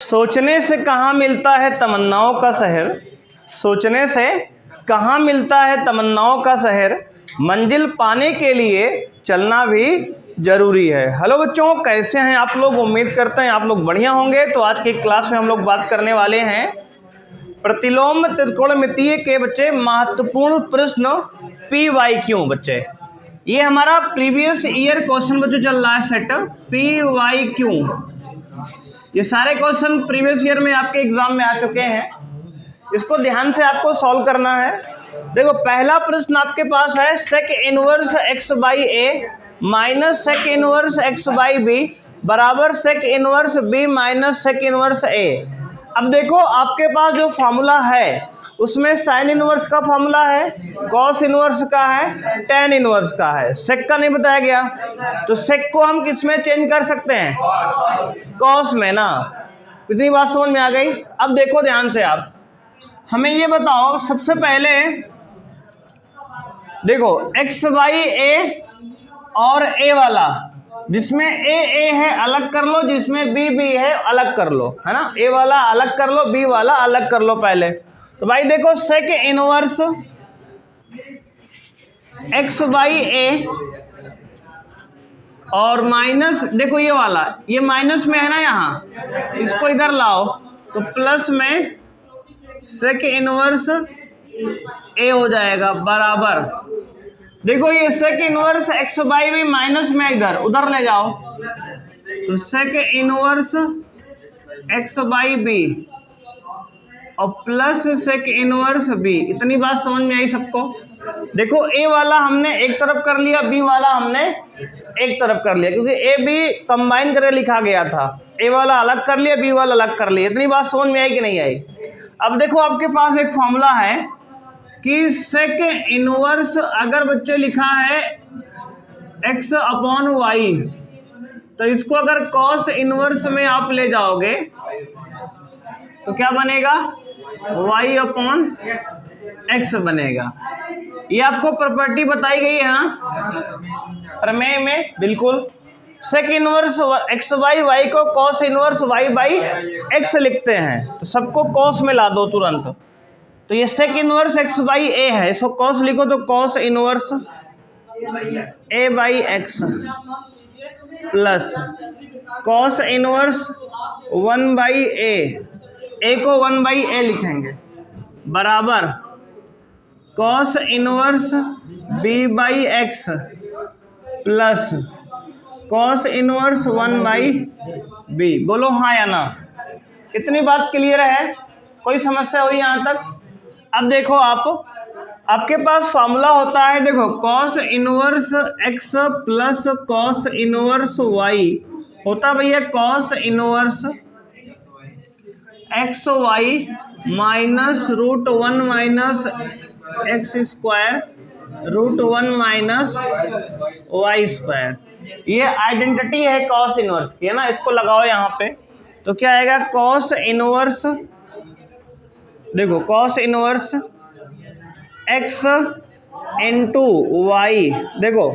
सोचने से कहाँ मिलता है तमन्नाओं का शहर, सोचने से कहाँ मिलता है तमन्नाओं का शहर, मंजिल पाने के लिए चलना भी ज़रूरी है। हेलो बच्चों, कैसे हैं आप लोग? उम्मीद करते हैं आप लोग बढ़िया होंगे। तो आज की क्लास में हम लोग बात करने वाले हैं प्रतिलोम त्रिकोणमितीय के बच्चे महत्वपूर्ण प्रश्न PYQ। बच्चे ये हमारा प्रीवियस ईयर क्वेश्चन बच्चों चल रहा है सेट PYQ। ये सारे क्वेश्चन प्रीवियस ईयर में आपके एग्जाम में आ चुके हैं। इसको ध्यान से आपको सॉल्व करना है। देखो पहला प्रश्न आपके पास है sec inverse x by A minus sec inverse x by B बराबर sec inverse b minus sec inverse A. अब देखो आपके पास जो फॉर्मूला है उसमें साइन इनवर्स का फॉर्मूला है, कॉस इनवर्स का है, टेन इनवर्स का है। सेक का नहीं बताया गया, तो सेक को हम किस में चेंज कर सकते हैं? कॉस में ना। इतनी बात समझ में आ गई। अब देखो ध्यान से आप हमें ये बताओ, सबसे पहले देखो x बाई ए और a वाला, जिसमें a है अलग कर लो, जिसमें b है अलग कर लो, है ना। a वाला अलग कर लो, b वाला अलग कर लो पहले। तो भाई देखो सेक इनवर्स x बाई ए और माइनस, देखो ये वाला, ये माइनस में है ना, यहाँ इसको इधर लाओ तो प्लस में सेक इनवर्स ए हो जाएगा बराबर। देखो ये sec inverse x by B minus में इधर उधर ले जाओ तो sec inverse x by b और प्लस सेक इनवर्स b। इतनी बात समझ में आई सबको? देखो a वाला हमने एक तरफ कर लिया, b वाला हमने एक तरफ कर लिया, क्योंकि a b कंबाइन करके लिखा गया था। a वाला अलग कर लिया, b वाला अलग कर लिया। इतनी बात समझ में आई कि नहीं आई? अब देखो आपके पास एक फॉर्मूला है कि सेक इनवर्स अगर बच्चे लिखा है x अपॉन वाई, तो इसको अगर कॉस इनवर्स में आप ले जाओगे तो क्या बनेगा? y अपॉन x बनेगा। ये आपको प्रॉपर्टी बताई गई है ना प्रमेय में, बिल्कुल। Sec inverse x by Y को cos inverse y by x लिखते हैं, तो सबको कॉस में ला दो तुरंत। तो ये sec inverse x by A है, इसको कॉस लिखो तो cos inverse a by x plus cos inverse 1 by A को 1 बाई ए लिखेंगे बराबर cos inverse b by x plus cos inverse 1 by b। बोलो हाँ या ना। इतनी बात क्लियर है? कोई समस्या हुई यहाँ तक? अब देखो आपके पास फॉर्मूला होता है, देखो cos inverse x plus cos inverse y होता भैया cos inverse x y minus root 1 minus x square root 1 minus y square. ये आइडेंटिटी है कॉस इनवर्स की, है ना। इसको लगाओ यहाँ पे तो क्या आएगा? कॉस इनवर्स, देखो cos inverse x into y, देखो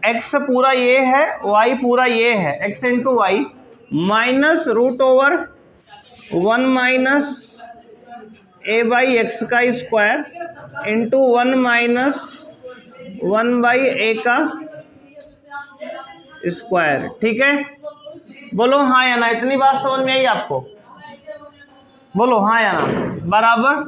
एक्स पूरा ये है, वाई पूरा ये है, x into y minus root over 1 minus a by x का square into 1 minus 1 by a का स्क्वायर। ठीक है, बोलो हाँ या ना। इतनी बात समझ में आई आपको? बोलो हाँ या ना। बराबर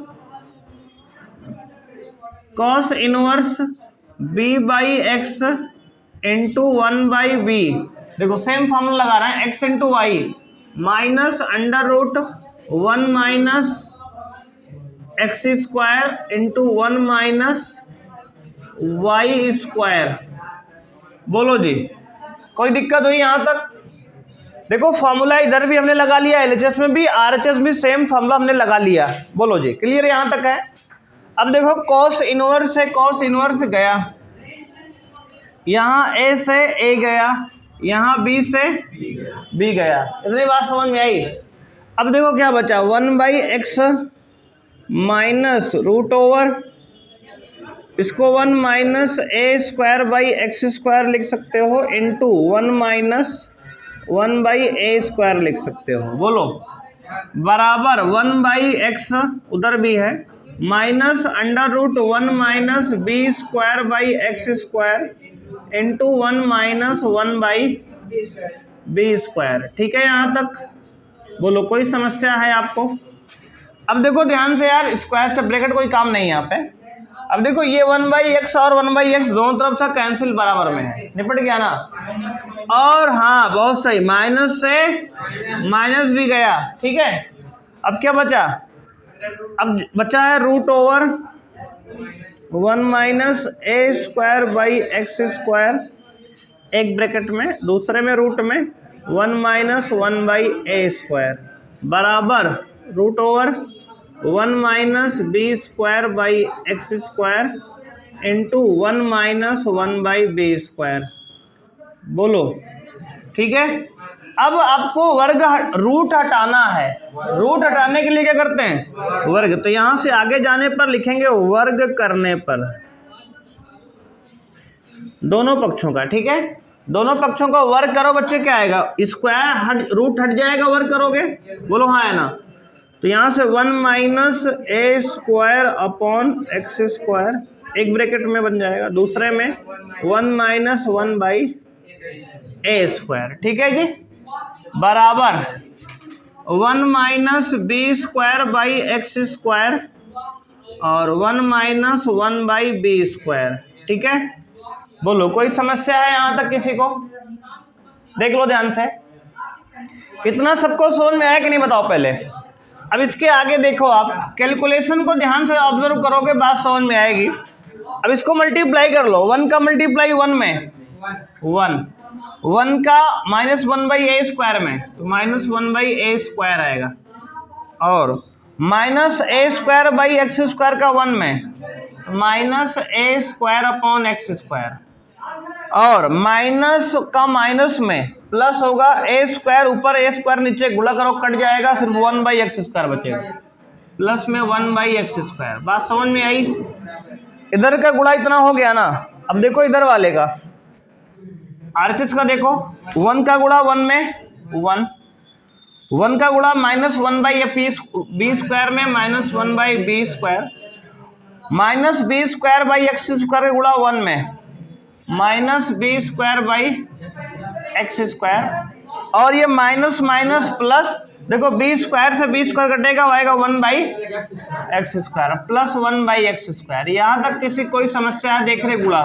cos inverse b by x into 1 by b, देखो सेम फॉर्मूला लगा रहे हैं, x into y minus under root 1 minus x square into 1 minus y square. बोलो जी, कोई दिक्कत हुई यहाँ तक? देखो फॉर्मूला इधर भी हमने लगा लिया, LHS में भी RHS में सेम फॉर्मूला हमने लगा लिया। बोलो जी, क्लियर यहाँ तक है? अब देखो कॉस इनवर्स से कॉस इनवर्स गया, यहाँ a से a गया, यहाँ b से b गया। इतनी बात समझ में आई? अब देखो क्या बचा, 1 by x minus root over, इसको 1 minus a square by x square लिख सकते हो into 1 minus 1 by a square लिख सकते हो। बोलो बराबर 1/x उधर भी है minus under root 1 minus b square by x square into 1 minus 1/b square. ठीक है यहाँ तक? बोलो कोई समस्या है आपको? अब देखो ध्यान से यार, स्क्वायर से ब्रैकेट कोई काम नहीं है यहाँ पे। अब देखो ये 1/x और 1/x दोनों तरफ से कैंसिल बराबर में है, निपट गया ना। और हाँ बहुत सही, माइनस से माइनस भी गया। ठीक है, अब क्या बचा? अब बचा है root over 1 minus a square by x square, एक ब्रैकेट में, दूसरे में रूट में 1 माइनस 1/a स्क्वायर बराबर root over 1 minus b square by x square into 1 minus 1/b square. बोलो ठीक है। अब आपको वर्ग रूट हटाना है। रूट हटाने के लिए क्या करते हैं? वर्ग। तो यहां से आगे जाने पर लिखेंगे वर्ग करने पर दोनों पक्षों का। ठीक है, दोनों पक्षों का वर्ग करो बच्चे, क्या आएगा? स्क्वायर रूट हट जाएगा, वर्ग करोगे। बोलो हाँ है ना। तो यहाँ से 1 minus a square upon x square एक ब्रैकेट में बन जाएगा, दूसरे में 1 माइनस 1/a स्क्वायर। ठीक है जी, बराबर 1 minus b square by x square और 1 माइनस 1/b स्क्वायर। ठीक है, बोलो कोई समस्या है यहाँ तक किसी को? देख लो ध्यान से, इतना सबको समझ में आया कि नहीं बताओ पहले। अब इसके आगे देखो, आप कैलकुलेशन को ध्यान से ऑब्जर्व करोगे, बात समझ में आएगी। अब इसको मल्टीप्लाई कर लो, 1 का मल्टीप्लाई 1 में 1 का माइनस 1/a स्क्वायर में, तो माइनस 1/a स्क्वायर आएगा, और minus a square by x square का 1 में, तो minus a square upon x square, और माइनस का माइनस में प्लस होगा a स्क्वायर, ऊपर a स्क्वायर नीचे गुणा करो कट जाएगा, सिर्फ 1/x स्क्वायर बचेगा, प्लस में 1/x स्क्वायर। बात समझ में आई? इधर का गुणा इतना हो गया ना। अब देखो इधर वाले का, आरएचएस का देखो, 1 का गुणा 1 में 1 का गुणा माइनस 1/b स्क्वायर में minus 1/b square, minus b square by x square का गुणा 1 में minus b square by x square, और ये माइनस माइनस प्लस, देखो b स्क्वायर से b स्क्वायर कटेगा, आएगा 1/x square plus 1/x square. यहाँ तक किसी कोई समस्या है? देख रहे गुणा,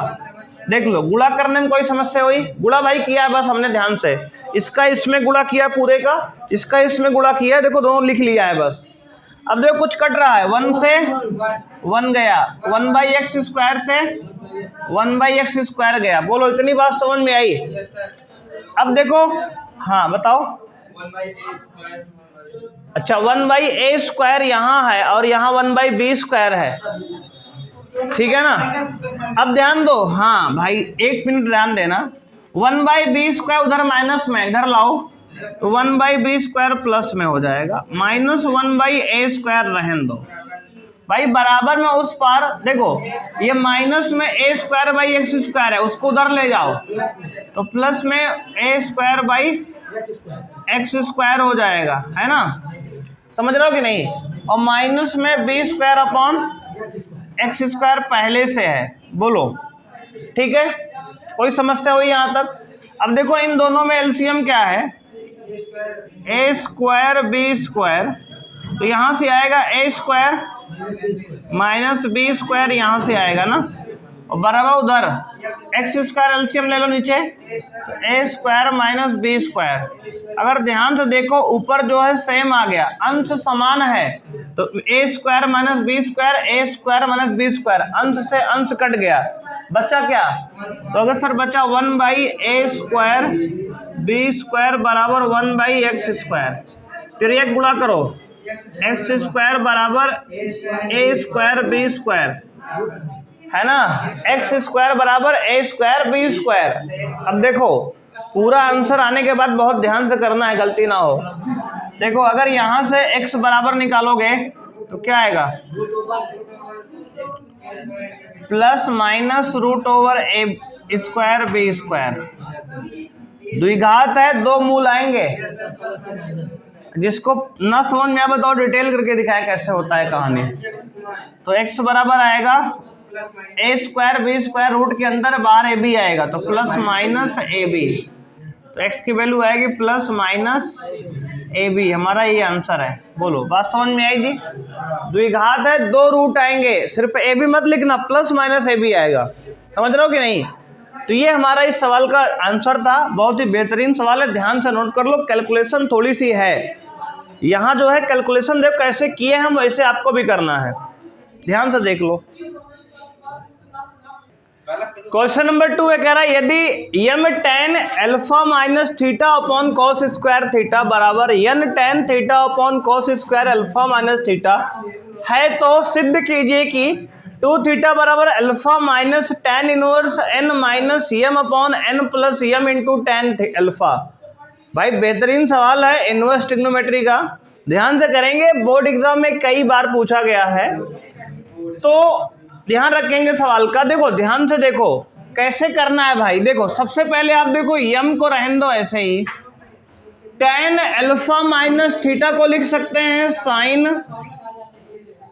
देख लो गुणा करने में कोई समस्या हुई? गुणा भाई किया है बस हमने ध्यान से, इसका इसमें गुणा किया पूरे का, इसका इसमें गुणा किया, देखो दोनों लिख लिया है बस। अब देखो कुछ कट रहा है, 1 से 1 गया, 1/x स्क्वायर से 1/x स्क्वायर गया। बोलो इतनी बात समझ में आई? अब देखो हाँ बताओ। अच्छा 1/a स्क्वायर यहाँ है और यहाँ 1/b स्क्वायर है, ठीक है ना। अब ध्यान दो, हाँ भाई एक मिनट ध्यान देना, 1/b स्क्वायर उधर माइनस में, इधर लाओ, तो 1/b स्क्वायर प्लस में हो जाएगा, माइनस 1/a स्क्वायर रहने दो भाई, बराबर में उस पार देखो ये माइनस में a square by x square है, उसको उधर ले जाओ, तो प्लस में a square by x square हो जाएगा, है ना, समझ रहे हो कि नहीं। और माइनस में b square upon x square पहले से है। बोलो ठीक है, कोई समस्या हुई यहाँ तक? अब देखो इन दोनों में एलसीएम क्या है, a स्क्वायर b स्क्वायर, तो यहाँ से आएगा a square minus b square, यहाँ से आएगा ना, और बराबर उधर एक्स स्क्वायर एलसीएम ले लो नीचे, तो a square minus b square. अगर ध्यान से देखो ऊपर जो है सेम आ गया, अंश समान है, तो a square minus b square, a square minus b square, अंश से अंश कट गया, बचा क्या? तो अगर सर बचा 1/a स्क्वायर b स्क्वायर बराबर 1/x स्क्वायर, फिर एक गुणा करो, एक्स स्क्वायर बराबर a स्क्वायर b स्क्वायर, है ना, एक्स स्क्वायर बराबर a स्क्वायर b स्क्वायर। अब देखो पूरा आंसर आने के बाद बहुत ध्यान से करना है, गलती ना हो। देखो अगर यहाँ से x बराबर निकालोगे तो क्या आएगा, plus minus root over a square b square, द्विघात है, दो मूल आएंगे, जिसको ना समझ में आए बताओ, डिटेल करके दिखाया कैसे होता है कहानी। तो x बराबर आएगा a square b square root के अंदर बार ए बी आएगा, तो प्लस माइनस ए बी, तो x की वैल्यू आएगी प्लस माइनस ए बी। हमारा ये आंसर है। बोलो बात समझ में आई जी। द्विघात है, दो रूट आएंगे, सिर्फ ए बी मत लिखना, प्लस माइनस ए बी आएगा। समझ रहे हो कि नहीं? तो ये हमारा इस सवाल का आंसर था। बहुत ही बेहतरीन सवाल है, ध्यान से नोट कर लो। कैलकुलेशन थोड़ी सी है यहाँ जो है, कैलकुलेशन देखो कैसे किए हम, वैसे आपको भी करना है, ध्यान से देख लो। क्वेश्चन नंबर 2 है, कह रहा है यदि M tan alpha minus theta upon cos square theta बराबर N tan theta upon cos square alpha minus theta है, तो सिद्ध कीजिए कि 2 थीटा बराबर alpha minus tan inverse n minus M upon n plus M into tan alpha. भाई बेहतरीन सवाल है इनवर्स ट्रिग्नोमेट्री का, ध्यान से करेंगे, बोर्ड एग्जाम में कई बार पूछा गया है, तो ध्यान रखेंगे सवाल का। देखो ध्यान से देखो कैसे करना है भाई। देखो सबसे पहले आप देखो यम को रहने दो ऐसे ही, tan अल्फा माइनस थीटा को लिख सकते हैं sine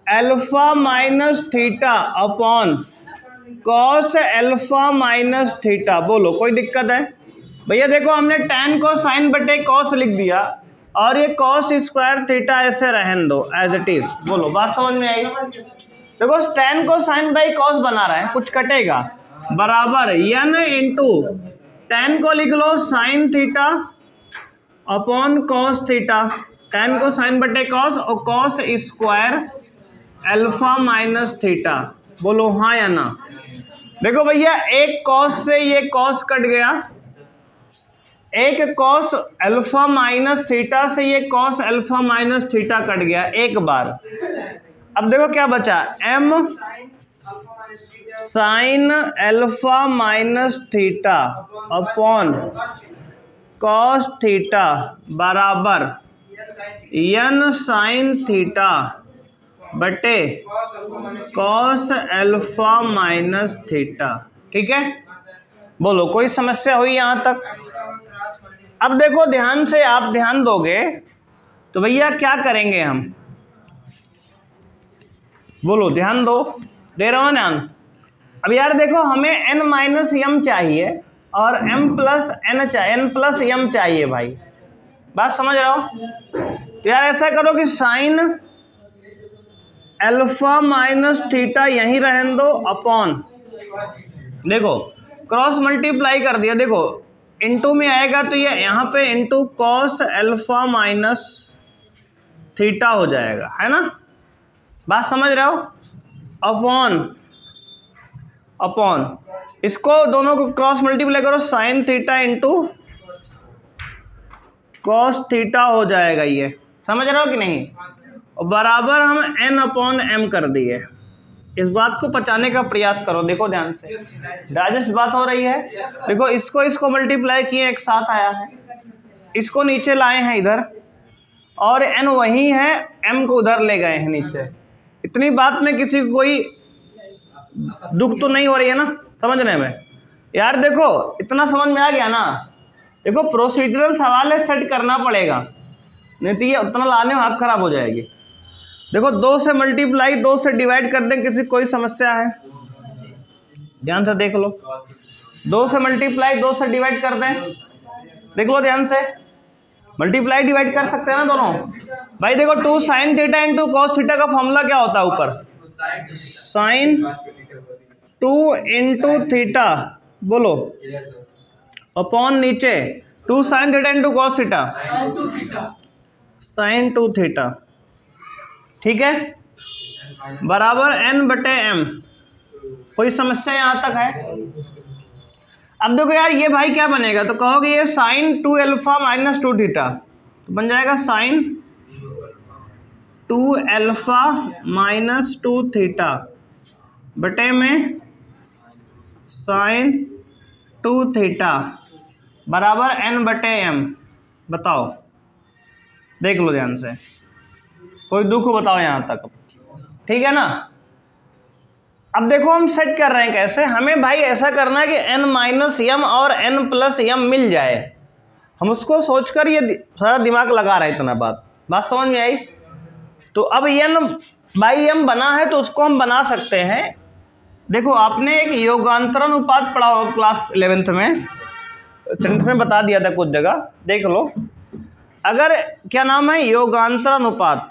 alpha minus theta upon cos alpha minus theta. बोलो कोई दिक्कत है? भैया देखो हमने tan को साइन बटे कॉस लिख दिया, और ये कॉस स्क्वायर थीटा ऐसे रहने दो एज इट इज। बोलो बात समझ में आई? देखो tan को साइन बाई कॉस बना रहे हैं, कुछ कटेगा, बराबर n इंटू tan को लिख लो sine theta upon cos theta, tan को साइन बटे कॉस और cos square alpha minus theta. बोलो हाँ या ना? देखो भैया एक कॉस से ये कॉस कट गया, एक कॉस अल्फा माइनस थीटा से ये cos alpha minus theta cut गया एक बार। अब देखो क्या बचा, m sine alpha minus theta upon cos theta बराबर n साइन थीटा बटे कॉस अल्फा माइनस थीटा। ठीक है, बोलो कोई समस्या हुई यहाँ तक? अब देखो ध्यान से, आप ध्यान दोगे तो भैया क्या करेंगे हम, बोलो ध्यान दो, दे रहा हूँ ध्यान। अब यार देखो हमें n माइनस यम चाहिए और m प्लस n चाहिए, n प्लस यम चाहिए भाई, बात समझ रहे हो? तो यार ऐसा करो कि साइन अल्फा माइनस थीटा यहीं रहने दो अपॉन, देखो क्रॉस मल्टीप्लाई कर दिया, देखो इनटू में आएगा तो ये यहाँ पे into cos alpha minus theta हो जाएगा, है ना? बात समझ रहे हो? अपॉन इसको दोनों को क्रॉस मल्टीप्लाई करो, sign theta into cos theta हो जाएगा, ये समझ रहे हो कि नहीं? और बराबर हम n अपॉन m कर दिए। इस बात को पचाने का प्रयास करो, देखो ध्यान से, डाइजेस्ट बात हो रही है। देखो इसको मल्टीप्लाई किए, एक साथ आया है, इसको नीचे लाए हैं इधर, और n वही है, m को उधर ले गए हैं नीचे। इतनी बात में किसी को कोई दुख तो नहीं हो रही है ना समझने में? यार देखो इतना समझ में आ गया ना? देखो प्रोसीजरल सवाल है, सेट करना पड़ेगा, नहीं तो ये उतना लाने में हाथ खराब हो जाएगी। देखो 2 से मल्टीप्लाई 2 से डिवाइड कर दें, किसी कोई समस्या है? ध्यान से देख लो, 2 से मल्टीप्लाई 2 से डिवाइड कर दें, देख लो ध्यान से, मल्टीप्लाई डिवाइड कर सकते हैं ना दोनों भाई। देखो 2 sine theta into cos theta का फॉर्मूला क्या होता है? ऊपर साइन 2 इंटू थीटा, बोलो, अपॉन नीचे 2 sine theta into cos theta, sine 2 theta. ठीक है, बराबर n बटे m। कोई समस्या यहाँ तक है? अब देखो यार ये भाई क्या बनेगा, तो कहोगे ये साइन 2 अल्फा माइनस 2 थीटा, तो बन जाएगा साइन 2 अल्फा माइनस 2 थीटा बटे में साइन 2 थीटा बराबर n बटे m। बताओ, देख लो ध्यान से, कोई दुख बताओ यहाँ तक? ठीक है ना? अब देखो हम सेट कर रहे हैं कैसे, हमें भाई ऐसा करना है कि n माइनस यम और n प्लस यम मिल जाए, हम उसको सोचकर ये सारा दिमाग लगा रहे हैं इतना बात। बात समझ में आई? तो अब n बाई m बना है तो उसको हम बना सकते हैं। देखो आपने एक योगांतरानुपात पढ़ा हो क्लास 11th में, 10th में बता दिया था कुछ जगह, देख लो। अगर क्या नाम है, योगांतरानुपात,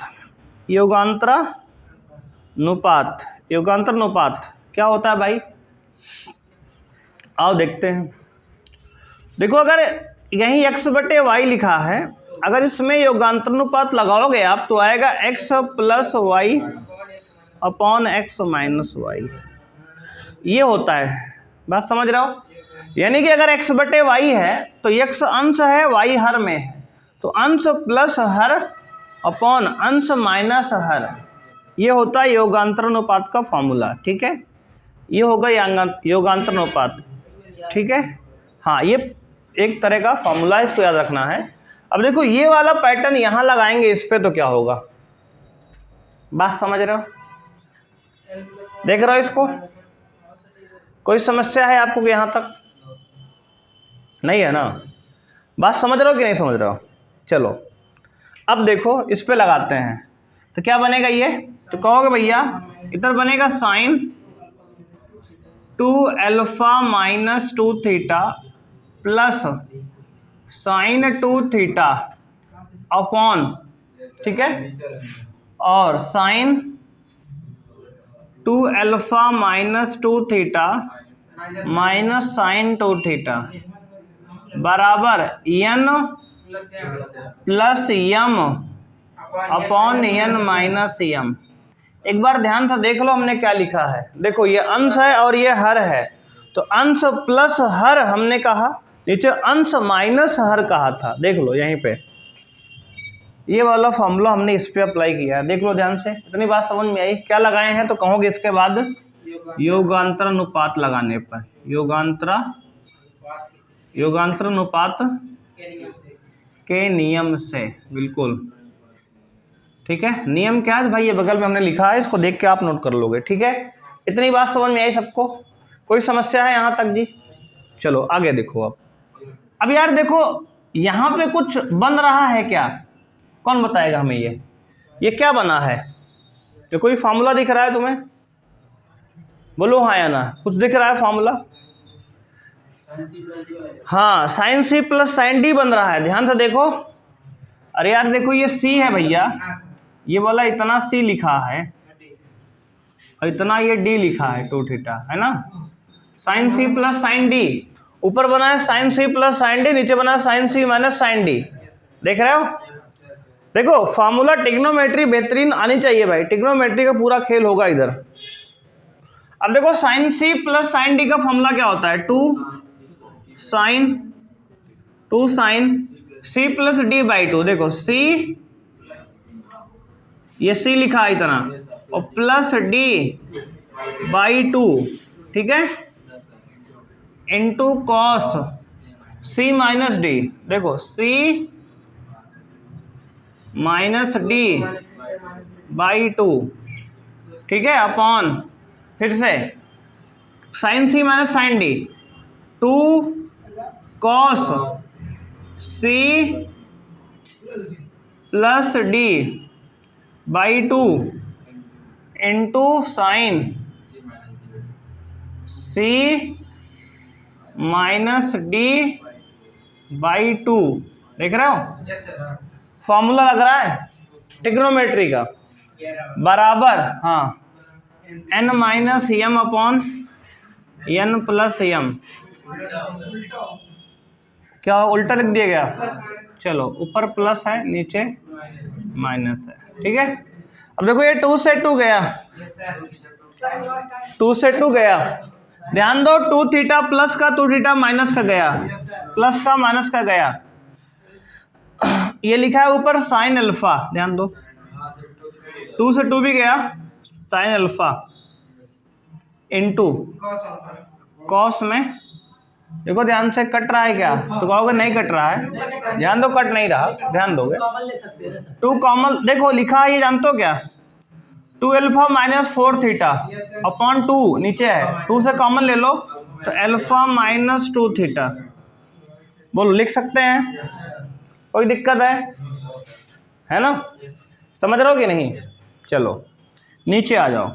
योगांतरानुपात, योगांतरानुपात क्या होता है भाई? आओ देखते हैं। देखो अगर यहीं x बटे वाई लिखा है, अगर इसमें योगांतरानुपात लगाओगे आप तो आएगा x plus y upon x minus y, ये होता है। बात समझ रहे हो? यानी कि अगर x बटे वाई है तो x अंश है, y हर में है, तो अंश प्लस हर अपॉन अंश माइनस हर, ये होता है योगांतरानुपात का फॉर्मूला। ठीक है, ये होगा योगांतरानुपात। ठीक है, हाँ ये एक तरह का फॉर्मूला है, इसको याद रखना है। अब देखो ये वाला पैटर्न यहाँ लगाएंगे इस पे तो क्या होगा? बात समझ रहे हो? देख रहे हो इसको? कोई समस्या है आपको यहाँ तक? नहीं है ना? बात समझ रहे हो कि नहीं समझ रहे हो? चलो अब देखो इस पे लगाते हैं तो क्या बनेगा ये? तो कहोगे भैया इधर बनेगा sine 2 alpha minus 2 theta plus sine 2 theta upon, ठीक है, और sine 2 alpha minus 2 theta minus sine 2 theta बराबर n plus m upon n minus m। एक बार ध्यान से देख लो हमने क्या लिखा है। देखो ये अंश है और ये हर है, तो अंश प्लस हर हमने कहा, नीचे अंश माइनस हर कहा था। देख लो यहीं पे ये वाला फॉर्मूला हमने इस पे अप्लाई किया है। देख लो ध्यान से, इतनी बात समझ में आई? क्या लगाए हैं तो कहोगे इसके बाद योगांतरानुपात लगाने पर, योगांतरानुपात के नियम से, बिल्कुल ठीक है। नियम क्या है भाई? ये बगल में हमने लिखा है, इसको देख के आप नोट कर लोगे। ठीक है, इतनी बात समझ में आई सबको? कोई समस्या है यहाँ तक जी? चलो आगे देखो। अब यार देखो यहाँ पे कुछ बन रहा है क्या? कौन बताएगा हमें? ये क्या बना है? ये कोई फार्मूला दिख रहा है तुम्हें? बोलो हाँ या ना। कुछ दिख रहा है फार्मूला? हाँ, sine c plus sine d बन रहा है। ध्यान से देखो। अरे यार देखो ये सी है भैया, ये वाला इतना सी लिखा है और इतना ये डी लिखा है 2 थीटा, है ना। Sine c plus sine d, ऊपर बना है sine c plus sine d, नीचे बना है sine c minus sine d. देख रहे हो? देखो फार्मूला ट्रिग्नोमेट्री बेहतरीन आनी चाहिए भाई, ट्रिग्नोमेट्री का पूरा खेल होगा इधर। अब देखो sine c plus sine d का फॉर्मूला क्या होता है? 2 sine c plus d by 2। देखो सी, ये सी लिखा है इतना, और प्लस डी बाई 2, ठीक है, इंटू कॉस सी माइनस डी। देखो सी माइनस डी बाई 2, ठीक है, अपॉन फिर से sine c minus sine d, 2 cos c plus d by 2 into sine c minus d by 2। देख रहे हो? फॉर्मूला लग रहा है ट्रिग्नोमेट्री का, बराबर हाँ n minus m upon n plus m. क्या उल्टा लिख दिया गया? चलो ऊपर प्लस है नीचे माइनस है, ठीक है। अब देखो ये 2 से 2 गया, 2 से 2 गया। ध्यान दो 2 थीटा प्लस का 2 थीटा माइनस का गया, प्लस का माइनस का गया। ये लिखा है ऊपर साइन अल्फा, ध्यान दो 2 से 2 भी गया, साइन अल्फा इंटू कॉस में। देखो ध्यान से कट रहा है क्या? तो कहोगे नहीं कट रहा है, ध्यान दो कट नहीं रहा, ध्यान दोगे। 2 कॉमन देखो लिखा है, ये जानते हो क्या? 2 अल्फा माइनस 4 थीटा अपॉन 2 नीचे है, 2 से कॉमन ले लो तो अल्फा माइनस 2 थीटा। बोलो लिख सकते हैं? कोई दिक्कत है ना, समझ रहे हो कि नहीं। चलो नीचे आ जाओ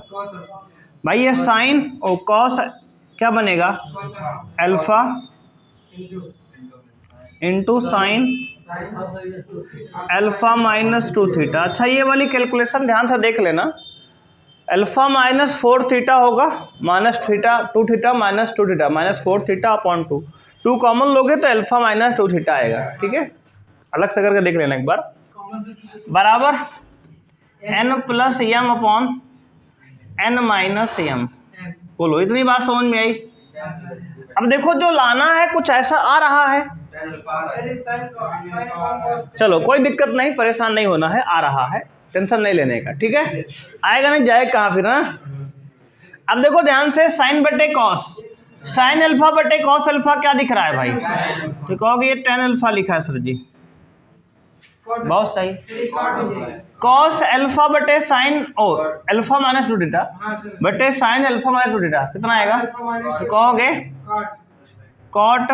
भाई, ये साइन और कॉस क्या बनेगा, alpha into sine alpha minus 2 theta. अच्छा ये वाली कैलकुलेशन ध्यान से देख लेना, अल्फा माइनस 4 थीटा होगा minus theta 2 theta minus 2 theta minus 4 theta upon 2 common लोगे तो अल्फा माइनस 2 थीटा आएगा। ठीक है, अलग से करके देख लेना एक बार, बराबर n plus m upon n minus m. बोलो इतनी बात समझ में आई। अब देखो जो लाना है कुछ ऐसा आ रहा है, चलो कोई दिक्कत नहीं, परेशान नहीं होना है, आ रहा है, टेंशन नहीं लेने का। ठीक है, आएगा नहीं जाएगा कहाँ फिर ना। अब देखो ध्यान से, साइन बटे कॉस, साइन अल्फा बटे कॉस अल्फा क्या दिख रहा है भाई, तो कहोगे ये टेन अल्फा लिखा है सर जी, बहुत सही। कॉस अल्फा बटे साइन ओ अल्फा माइनस 2 थीटा बटे साइन अल्फा माइनस 2 थीटा कितना आएगा, तो कहोगे कॉट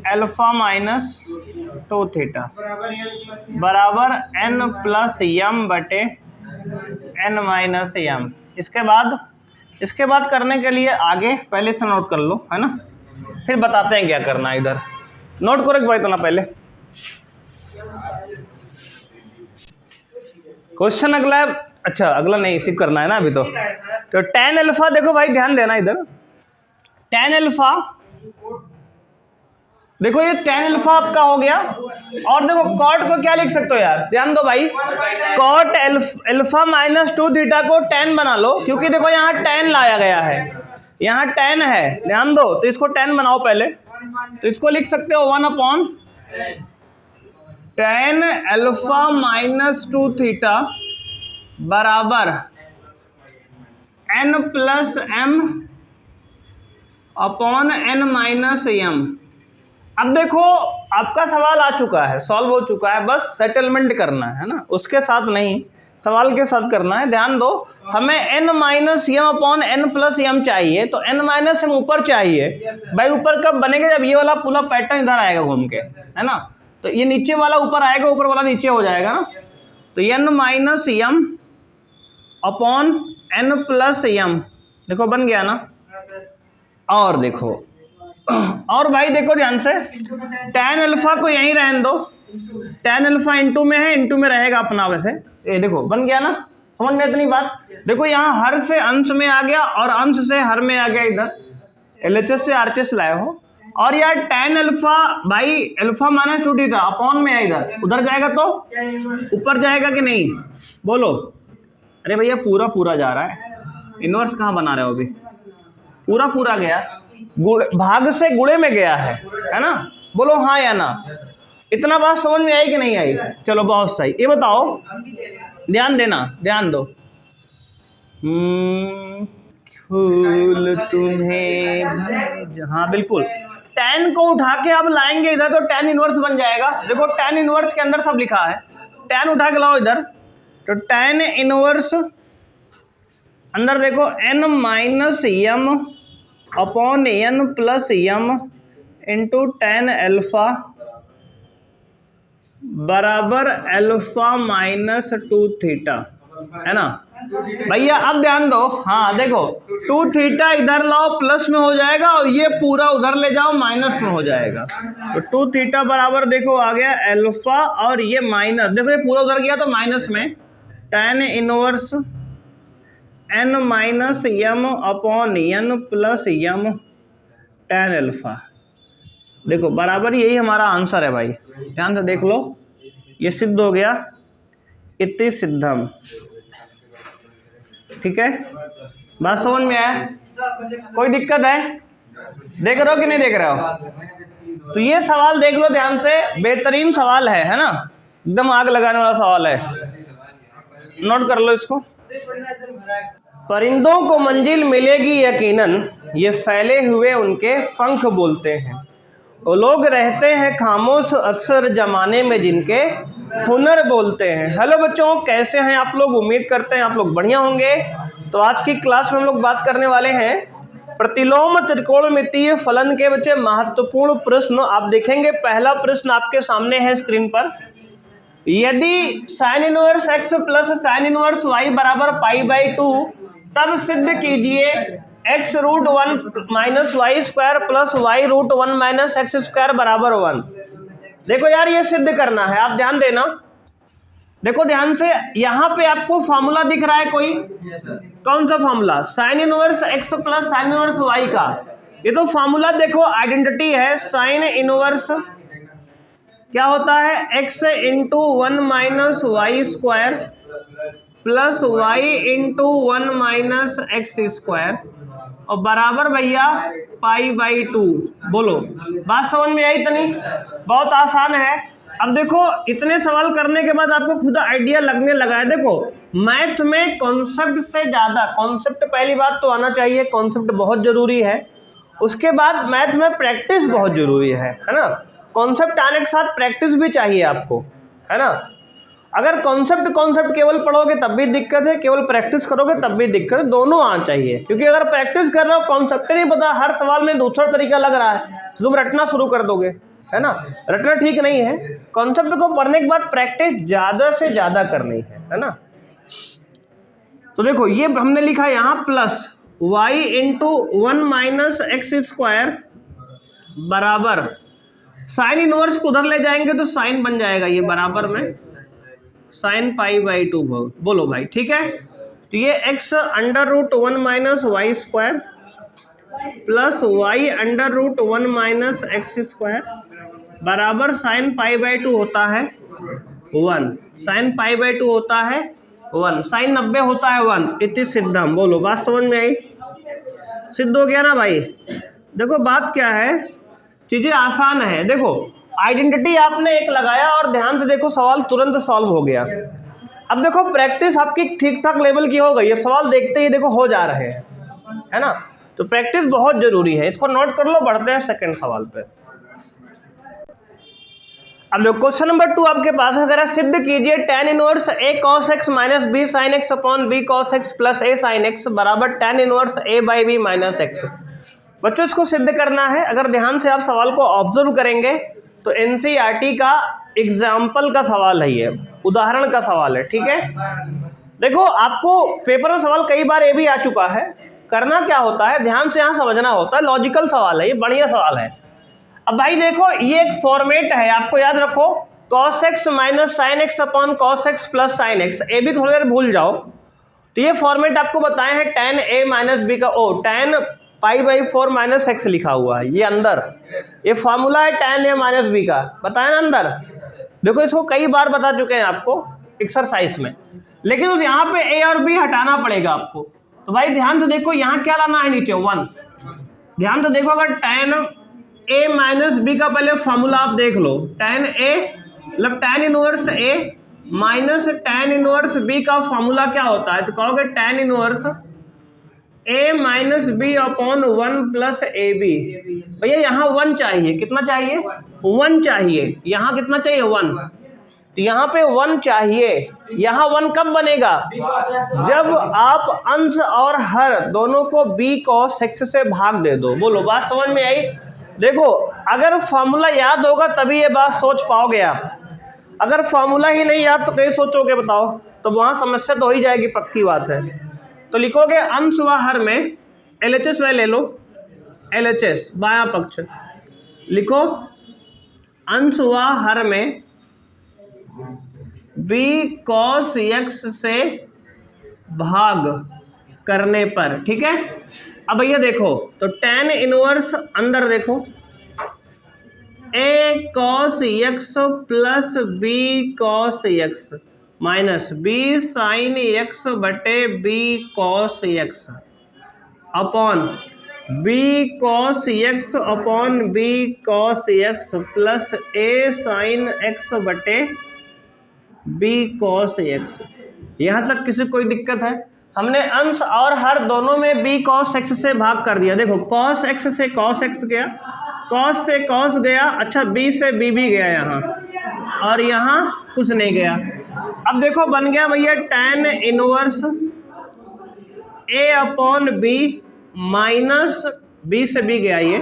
अल्फा माइनस 2 थीटा बराबर n प्लस यम बटे n माइनस यम। इसके बाद करने के लिए आगे पहले से नोट कर लो, है ना, फिर बताते हैं क्या करना है। इधर नोट करो एक बार इतना पहले। क्वेश्चन अगला है, अच्छा अगला नहीं सिर्फ करना है ना अभी तो टेन अल्फा देखो भाई, ध्यान देना इधर, टेन अल्फा देखो ये टेन अल्फा आपका हो गया, और देखो कॉट को क्या लिख सकते हो यार, ध्यान दो भाई, कॉट अल्फा माइनस 2 थीटा को टेन बना लो, क्योंकि देखो यहाँ टेन लाया गया है, यहाँ टेन है, ध्यान दो, तो इसको टेन बनाओ पहले, तो इसको लिख सकते हो 1 upon tan alpha minus 2 theta बराबर n plus m upon n minus m. अब देखो आपका सवाल आ चुका है, सॉल्व हो चुका है, बस सेटलमेंट करना है ना, उसके साथ नहीं, सवाल के साथ करना है। ध्यान दो, हमें n minus m upon n plus m चाहिए, तो n माइनस एम ऊपर चाहिए भाई। ऊपर कब बनेगा, जब ये वाला पूरा पैटर्न इधर आएगा घूम के, है ना, तो ये नीचे वाला ऊपर आएगा, ऊपर वाला नीचे हो जाएगा ना, तो n minus m upon n plus m, देखो बन गया ना। और देखो, और भाई देखो ध्यान से, टेन अल्फा को यहीं रहने दो, टेन अल्फा इंटू में है, इंटू में रहेगा अपना, वैसे ये देखो बन गया ना, समझ में इतनी बात। देखो यहाँ हर से अंश में आ गया और अंश से हर में आ गया, इधर एलएचएस से आरएचएस लाए हो, और यार टेन अल्फा भाई अल्फा माइनस 2 थीटा अपॉन में है, इधर उधर जाएगा तो ऊपर जाएगा कि नहीं, बोलो। अरे भैया पूरा पूरा जा रहा है, इनवर्स कहाँ बना रहे हो अभी, पूरा पूरा गया, भाग से गुणे में गया है ना, बोलो हाँ या ना। इतना बात समझ में आई कि नहीं आई, चलो बहुत सही। ये बताओ, ध्यान देना, ध्यान दो, फूल तुम्हें, हाँ बिल्कुल, tan को उठा के अब लाएंगे इधर तो tan इनवर्स बन जाएगा। देखो tan इनवर्स के अंदर सब लिखा है, tan उठा के लाओ इधर, तो tan इनवर्स अंदर देखो n minus m upon n plus m into tan alpha बराबर अल्फा माइनस 2 थीटा, है ना भैया। अब ध्यान दो, हाँ देखो 2 थीटा इधर लाओ प्लस में हो जाएगा, और ये पूरा उधर ले जाओ माइनस में हो जाएगा, तो 2 थीटा बराबर देखो आ गया अल्फा, और ये माइनस, देखो ये पूरा उधर गया तो माइनस में tan inverse n minus m upon n plus m tan alpha, देखो बराबर यही हमारा आंसर है भाई। ध्यान से देख लो, ये सिद्ध हो गया, इति सिद्धम। ठीक है, बात समझ में आया, कोई दिक्कत है, देख रहे हो कि नहीं देख रहे हो। तो ये सवाल देख लो ध्यान से, बेहतरीन सवाल है ना, एकदम आग लगाने वाला सवाल है, नोट कर लो इसको। परिंदों को मंजिल मिलेगी यकीनन, ये फैले हुए उनके पंख बोलते हैं, वो लोग रहते हैं खामोश अक्सर जमाने में जिनके हुनर बोलते हैं। हेलो बच्चों, कैसे हैं आप लोग, उम्मीद करते हैं आप लोग बढ़िया होंगे। तो आज की क्लास में हम लोग बात करने वाले हैं प्रतिलोम त्रिकोणमितीय फलन के बच्चे महत्वपूर्ण प्रश्न। आप देखेंगे पहला प्रश्न आपके सामने है स्क्रीन पर, यदि sine inverse x plus sine inverse y बराबर π/2 तब सिद्ध कीजिए x root 1 minus y square plus y root 1 minus x square बराबर 1। देखो यार ये सिद्ध करना है, आप ध्यान देना, देखो ध्यान से, यहां पे आपको फॉर्मूला दिख रहा है कोई? कौन सा formula? Sine inverse x plus sine inverse y का। ये तो फॉर्मूला देखो आइडेंटिटी है, साइन इनवर्स क्या होता है? X into 1 minus y square plus y into 1 minus x square और बराबर भैया π/2। बोलो बात समझ में आई? इतनी बहुत आसान है। अब देखो इतने सवाल करने के बाद आपको खुद आइडिया लगने लगा है। देखो मैथ में कॉन्सेप्ट से ज्यादा, कॉन्सेप्ट पहली बात तो आना चाहिए, कॉन्सेप्ट बहुत जरूरी है। उसके बाद मैथ में प्रैक्टिस बहुत जरूरी है ना। कॉन्सेप्ट आने के साथ प्रैक्टिस भी चाहिए आपको, है ना। अगर कॉन्सेप्ट केवल पढ़ोगे तब भी दिक्कत है, केवल प्रैक्टिस करोगे तब भी दिक्कत है, दोनों आना चाहिए। क्योंकि अगर प्रैक्टिस कर रहे हो, कॉन्सेप्ट नहीं पता, हर सवाल में दूसरा तरीका लग रहा है, तो तुम रटना शुरू कर दोगे, है ना। रटना ठीक नहीं है। कॉन्सेप्ट को पढ़ने के बाद प्रैक्टिस ज्यादा से ज्यादा करनी है ना। तो देखो ये हमने लिखा यहाँ plus y into 1 minus x square बराबर, साइन इनवर्स को उधर ले जाएंगे तो साइन बन जाएगा ये बराबर में साइन π/2। बोलो भाई ठीक है। तो ये x under root 1 minus y square plus y under root 1 minus x square बराबर साइन π/2 होता है 1, साइन π/2 होता है 1, साइन 90 होता है 1, इति सिद्धम। बोलो बात समझ में आई? सिद्ध हो गया ना भाई। देखो बात क्या है, चीजें आसान है। देखो आइडेंटिटी आपने एक लगाया और ध्यान से देखो सवाल तुरंत सॉल्व हो गया। अब देखो प्रैक्टिस आपकी ठीक ठाक लेवल की हो गई, अब सवाल देखते ही देखो हो जा रहे हैं, है ना। तो प्रैक्टिस बहुत जरूरी है, इसको नोट कर लो। बढ़ते हैं सेकंड सवाल पे। अब देखो क्वेश्चन नंबर 2 आपके पास है, अगर सिद्ध कीजिए tan inverse a cos x minus b sin x upon b cos x plus a sin x बराबर tan inverse a/b minus x। बच्चों इसको सिद्ध करना है। अगर ध्यान से आप सवाल को ऑब्जर्व करेंगे तो एनसीईआरटी का एग्जाम्पल का सवाल है, ये उदाहरण का सवाल है, ठीक है। देखो आपको पेपर में सवाल कई बार ये भी आ चुका है। करना क्या होता है, ध्यान से यहाँ समझना होता है। लॉजिकल सवाल है ये, बढ़िया सवाल है। अब भाई देखो ये एक फॉर्मेट है, आपको याद रखो, cos x minus sine X upon cos x plus sine X. ए भी थोड़ी देर भूल जाओ। तो ये फॉर्मेट आपको बताए हैं tan a माइनस बी का, tan π/4 माइनस एक्स लिखा हुआ है ये अंदर, ये फॉर्मूला है tan a माइनस बी का, बताया ना अंदर। देखो इसको कई बार बता चुके हैं आपको एक्सरसाइज में, लेकिन उस यहाँ पे a और b हटाना पड़ेगा आपको। तो भाई ध्यान से देखो यहाँ क्या लाना है, नीचे 1। ध्यान से देखो, अगर tan a माइनस बी का पहले फॉर्मूला आप देख लो, tan a मतलब tan inverse a minus tan inverse b का फॉर्मूला क्या होता है, तो कहोगे tan inverse a minus b upon 1 plus a b. भैया यहाँ 1 चाहिए, कितना चाहिए? 1 चाहिए। यहाँ कितना चाहिए? 1। तो यहाँ पे 1 चाहिए। यहाँ 1 कब बनेगा? जब आप अंश और हर दोनों को b cos x से भाग दे दो। बोलो बात समझ में आई? देखो अगर फॉर्मूला याद होगा तभी ये बात सोच पाओगे आप। अगर फॉर्मूला ही नहीं याद तो कैसे सोचोगे बताओ? तो वहाँ समस्या तो हो ही जाएगी, पक्की बात है। तो लिखोगे अंश व हर में, LHS में ले लो, LHS बायां पक्ष लिखो, अंश व हर में b cos x से भाग करने पर, ठीक है। अब भैया देखो, तो tan इनवर्स अंदर देखो, a cos x plus b cos x minus b sin x बटे b cos x upon b cos x upon b cos x plus a sin x बटे b cos x। यहाँ तक किसी कोई दिक्कत है? हमने अंश और हर दोनों में b cos x से भाग कर दिया। देखो cos x से cos x गया, cos से cos गया, अच्छा b से b भी गया यहाँ, और यहाँ कुछ नहीं गया। अब देखो बन गया भैया tan inverse a upon b minus b से b गया ये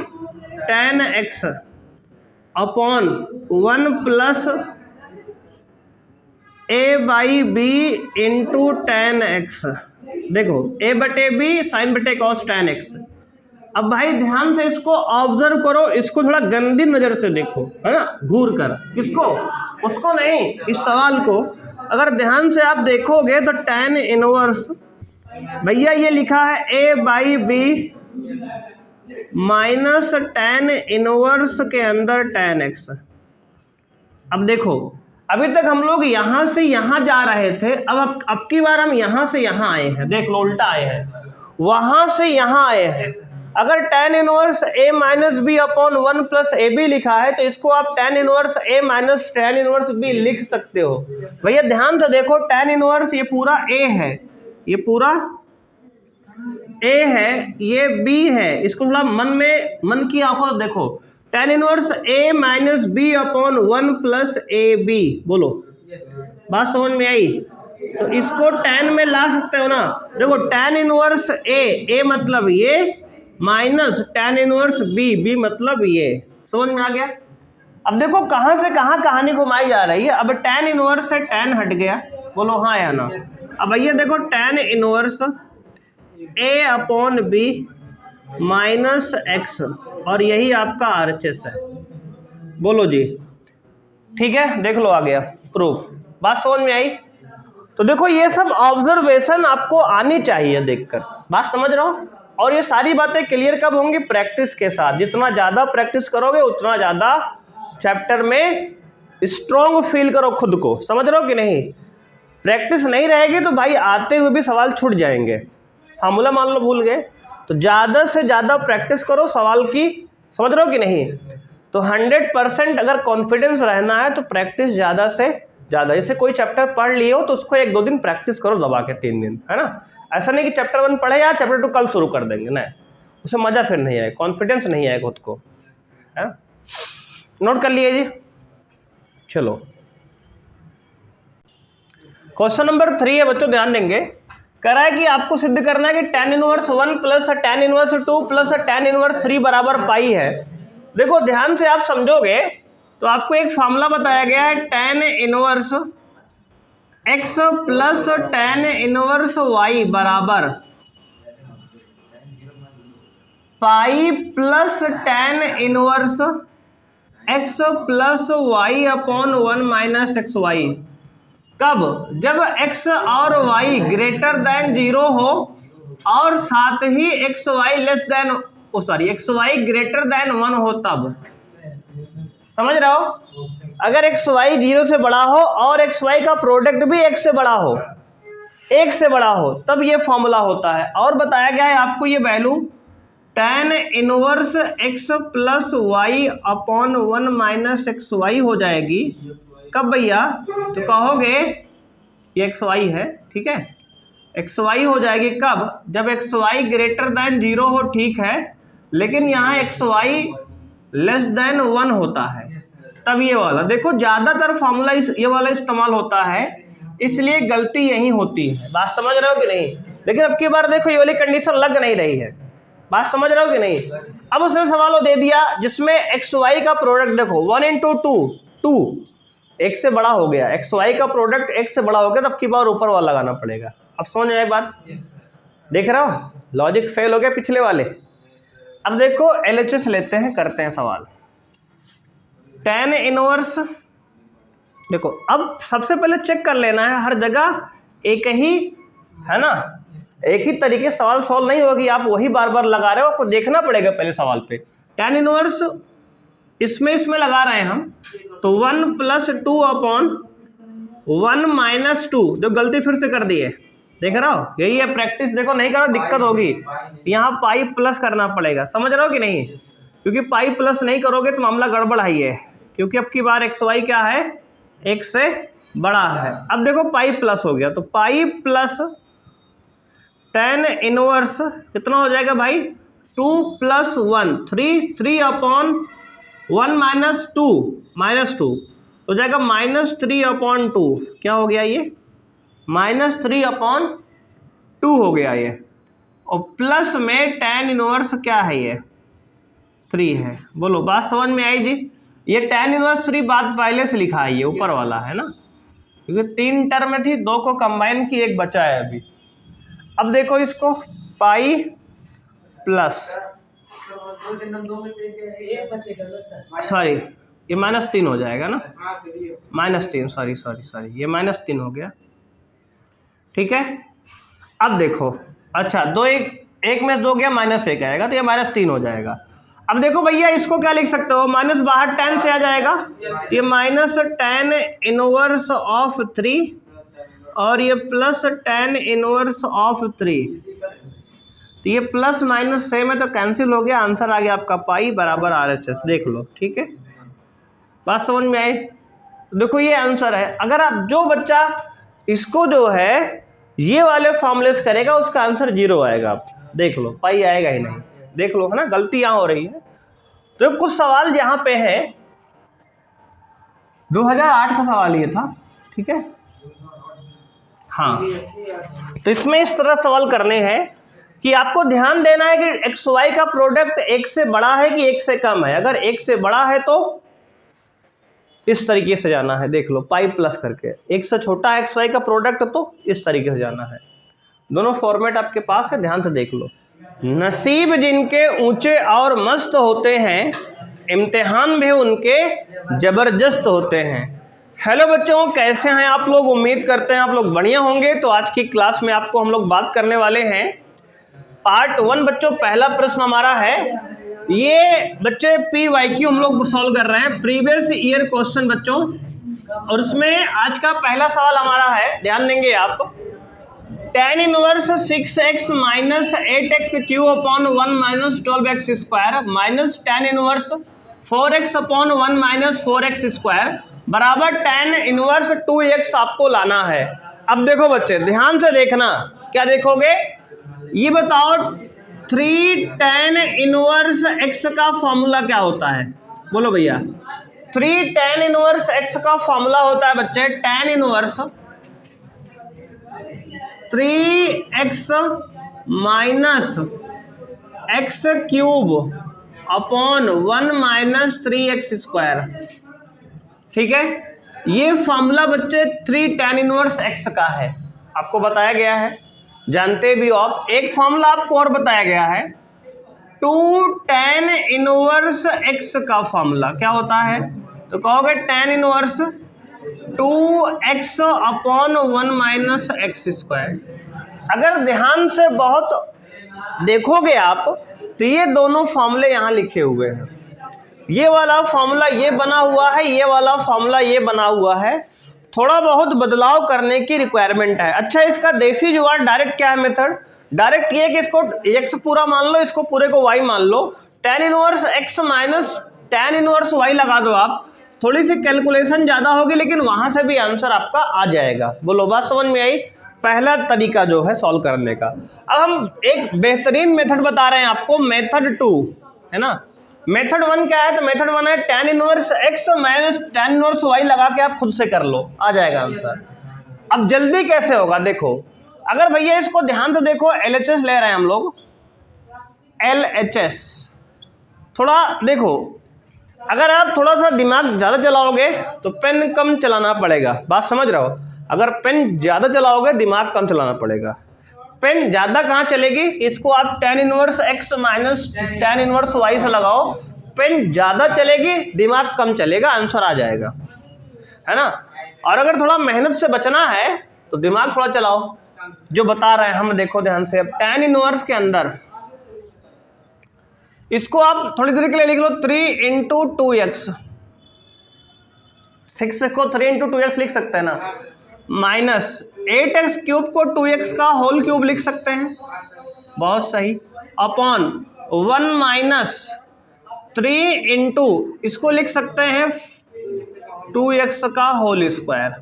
tan x upon 1 plus a by b into tan x. देखो ए बटे बी साइन बटे कॉस टेन एक्स। अब भाई ध्यान से इसको ऑब्जर्व करो, इसको थोड़ा गंदी नजर से देखो, है ना, घूर कर। किसको? उसको नहीं, इस सवाल को। अगर ध्यान से आप देखोगे तो टेन इनवर्स, भैया ये लिखा है A by B minus tan inverse के अंदर टेन एक्स। अब देखो अभी तक हम लोग यहां से यहां जा रहे थे, अब की बार हम यहां से यहां आए हैं। देख लो उल्टा आए हैं, वहां से यहां आए हैं। अगर tan inverse a minus b upon one plus a b लिखा है तो इसको आप tan inverse a minus tan inverse b लिख सकते हो। भैया ध्यान से देखो, टेन इनवर्स ये पूरा ए है, ये पूरा ए है, ये बी है। इसको थोड़ा मन की आंखों से देखो, tan inverse a minus b upon one plus a b. बोलो बात समझ में आई? तो इसको टेन में ला सकते हो ना। देखो टेन इनवर्स ए मतलब ये माइनस टेन इनवर्स बी मतलब ये। समझ में आ गया? अब देखो कहां से कहां कहानी घुमाई जा रही है। अब टेन इनवर्स से टेन हट गया, बोलो हाँ या ना। अब भैया देखो टेन इनवर्स ए अपॉन बी माइनस एक्स, और यही आपका RHS है। बोलो जी, ठीक है, देख लो आ गया प्रूफ। बात समझ में आई? तो देखो ये सब ऑब्जर्वेशन आपको आनी चाहिए देखकर। बात समझ रहे हो? और ये सारी बातें क्लियर कब होंगी? प्रैक्टिस के साथ। जितना ज़्यादा प्रैक्टिस करोगे उतना ज़्यादा चैप्टर में स्ट्रॉन्ग फील करो खुद को। समझ रहे हो कि नहीं? प्रैक्टिस नहीं रहेगी तो भाई आते हुए भी सवाल छूट जाएंगे। फार्मूला मान लो भूल गए, तो ज़्यादा से ज़्यादा प्रैक्टिस करो सवाल की। समझ रहे हो कि नहीं? तो 100% अगर कॉन्फिडेंस रहना है तो प्रैक्टिस ज़्यादा से ज़्यादा। जैसे कोई चैप्टर पढ़ लिए हो तो उसको 1-2 दिन प्रैक्टिस करो दबा के, 3 दिन, है ना। ऐसा नहीं कि चैप्टर 1 पढ़े या चैप्टर 2 कल शुरू कर देंगे, ना, उसे मज़ा फिर नहीं आए, कॉन्फिडेंस नहीं आए खुद को, है। नोट कर लिए जी। चलो क्वेश्चन नंबर 3 है बच्चों, ध्यान देंगे। कह रहा है कि आपको सिद्ध करना है कि tan inverse 1 plus tan inverse 2 plus tan inverse 3 बराबर पाई है। देखो ध्यान से आप समझोगे तो आपको एक फार्मूला बताया गया है, tan inverse x plus tan inverse y बराबर pi plus tan inverse x plus y upon 1 minus x y. कब? जब x और y ग्रेटर देन 0 हो और साथ ही X Y less than X Y greater than 1 हो तब। समझ रहे हो? अगर एक्स वाई 0 से बड़ा हो और एक्स वाई का प्रोडक्ट भी 1 से बड़ा हो, 1 से बड़ा हो, तब ये फॉर्मूला होता है। और बताया गया है आपको ये value tan inverse x plus y upon 1 minus x y हो जाएगी। कब भैया? तो कहोगे ये एक्स वाई है, ठीक है, एक्स वाई हो जाएगी कब? जब एक्स वाई ग्रेटर देन 0 हो, ठीक है, लेकिन यहाँ एक्स वाई लेस देन 1 होता है, तब ये वाला। देखो ज़्यादातर फार्मूला ये वाला इस्तेमाल होता है, इसलिए गलती यहीं होती है। बात समझ रहे हो कि नहीं? लेकिन अब की बार देखो ये वाली कंडीशन लग नहीं रही है। बात समझ रहे हो कि नहीं? अब उसने सवाल दे दिया जिसमें एक्स वाई का प्रोडक्ट देखो 1 इंटू 2 एक से बड़ा हो गया, एक्स वाई का प्रोडक्ट एक से बड़ा हो गया, तब की बार ऊपर वाला लगाना पड़ेगा। अब समझ आए बात? देख रहे हो लॉजिक फेल हो गया पिछले वाले। अब देखो LHS लेते हैं, करते हैं सवाल। टेन इनवर्स, देखो अब सबसे पहले चेक कर लेना है, हर जगह एक ही है ना, एक ही तरीके सवाल सॉल्व नहीं होगी, आप वही बार बार लगा रहे हो, आपको देखना पड़ेगा पहले सवाल पे। टेन इनवर्स इसमें लगा रहे हैं हम, तो 1 प्लस 2 अपॉन 1 माइनस 2, जो गलती फिर से कर दी है, देख रहे हो? यही है प्रैक्टिस। देखो नहीं करो दिक्कत होगी, यहाँ पाई प्लस करना पड़ेगा। समझ रहे हो कि नहीं? क्योंकि पाई प्लस नहीं करोगे तो मामला गड़बड़ है, क्योंकि अब की बार एक्स वाई क्या है, 1 से बड़ा है। अब देखो पाई प्लस हो गया, तो पाई प्लस टेन इनवर्स कितना हो जाएगा भाई? 2 प्लस 1 3 अपॉन 1 माइनस 2 हो जाएगा -3 अपॉन 2। क्या हो गया ये? -3 अपॉन 2 हो गया ये, और प्लस में टेन इनवर्स क्या है, ये 3 है। बोलो बात समझ में आई जी? ये टेन इनवर्स 3 बात पहले से लिखा है, ये ऊपर वाला है ना, क्योंकि 3 टर्म थी, 2 को कंबाइन की, 1 बचा है अभी। अब देखो इसको पाई प्लस, सॉरी ये -3 हो जाएगा ना, -3, सॉरी, ये -3 हो गया, ठीक है। अब देखो, अच्छा 2 1 में 2 गया, -1 आएगा, तो ये -3 हो जाएगा। अब देखो भैया इसको क्या लिख सकते हो, माइनस बाहर tan से आ जाएगा, ये -tan इनवर्स ऑफ 3 और ये +tan इनवर्स ऑफ 3, तो ये प्लस माइनस सेम है तो कैंसिल हो गया, आंसर आ गया आपका पाई बराबर RHS। देख लो, ठीक है, बात समझ में आई। देखो ये आंसर है। अगर आप जो बच्चा इसको जो है ये वाले फॉर्मूले से करेगा उसका आंसर 0 आएगा। आप देख लो, पाई आएगा ही नहीं, देख लो, है ना, गलती यहाँ हो रही है। तो कुछ सवाल यहाँ पे है, 2008 का सवाल ये था, ठीक है, हाँ। तो इसमें इस तरह सवाल करने हैं कि आपको ध्यान देना है कि XY का प्रोडक्ट 1 से बड़ा है कि 1 से कम है। अगर 1 से बड़ा है तो इस तरीके से जाना है, देख लो, पाई प्लस करके। 1 से छोटा XY का प्रोडक्ट तो इस तरीके से जाना है। दोनों फॉर्मेट आपके पास है, ध्यान से देख लो। नसीब जिनके ऊंचे और मस्त होते हैं, इम्तिहान भी उनके जबरदस्त होते हैं। हेलो बच्चों, कैसे हैं आप लोग? उम्मीद करते हैं आप लोग बढ़िया होंगे। तो आज की क्लास में आपको हम लोग बात करने वाले हैं पार्ट 1। बच्चों पहला प्रश्न हमारा है, ये बच्चे PYQ हम लोग सॉल्व कर रहे हैं, प्रीवियस ईयर क्वेश्चन बच्चों, और उसमें आज का पहला सवाल हमारा है, ध्यान देंगे आप, tan inverse 6x minus 8x Q upon 1 minus 12x square minus tan inverse 4x upon 1 minus 4x square बराबर tan इनवर्स 2x आपको लाना है। अब देखो बच्चे ध्यान से देखना, क्या देखोगे, ये बताओ 3 tan इनवर्स x का फॉर्मूला क्या होता है? बोलो भैया। 3 tan इनवर्स x का फॉर्मूला होता है बच्चे tan inverse 3x minus x cube upon 1 minus 3x square, ठीक है। ये फॉर्मूला बच्चे 3 tan इनवर्स x का है, आपको बताया गया है, जानते भी हो आप। एक फॉर्मूला आपको और बताया गया है 2 tan इनवर्स x का फॉर्मूला क्या होता है, तो कहोगे tan inverse 2x upon 1 minus x square. अगर ध्यान से बहुत देखोगे आप तो ये दोनों फॉर्मूले यहाँ लिखे हुए हैं, ये वाला फॉर्मूला ये बना हुआ है, ये वाला फॉर्मूला ये बना हुआ है, थोड़ा बहुत बदलाव करने की रिक्वायरमेंट है। अच्छा, इसका देसी जुगाड़ डायरेक्ट क्या है मेथड, डायरेक्ट ये कि इसको x पूरा मान लो, इसको पूरे को y मान लो, tan inverse x minus tan inverse y लगा दो आप, थोड़ी सी कैलकुलेशन ज़्यादा होगी लेकिन वहाँ से भी आंसर आपका आ जाएगा। बोलो, बात समझ में आई? पहला तरीका जो है सॉल्व करने का। अब हम एक बेहतरीन मेथड बता रहे हैं आपको, मेथड 2 है ना। मेथड 1 क्या है, तो मेथड 1 है tan inverse x minus tan inverse y लगा के आप खुद से कर लो, आ जाएगा आंसर। अब जल्दी कैसे होगा, देखो, अगर भैया इसको ध्यान से देखो, LHS ले रहे हैं हम लोग, LHS, थोड़ा देखो, अगर आप थोड़ा सा दिमाग ज़्यादा चलाओगे तो पेन कम चलाना पड़ेगा, बात समझ रहे हो। अगर पेन ज़्यादा चलाओगे दिमाग कम चलाना पड़ेगा। पेन ज़्यादा कहाँ चलेगी, इसको आप tan inverse x minus tan inverse y से लगाओ, पेन ज़्यादा चलेगी दिमाग कम चलेगा, आंसर आ जाएगा, है ना। और अगर थोड़ा मेहनत से बचना है तो दिमाग थोड़ा चलाओ, जो बता रहे हैं हम, देखो ध्यान से। अब tan इनवर्स के अंदर इसको आप थोड़ी देर के लिए लिख लो 3 इंटू 2x, 6 को 3 इंटू 2x लिख सकते हैं ना, माइनस 8x क्यूब को 2x का होल क्यूब लिख सकते हैं, बहुत सही, अपॉन 1 माइनस 3 इंटू इसको लिख सकते हैं 2x का होल स्क्वायर।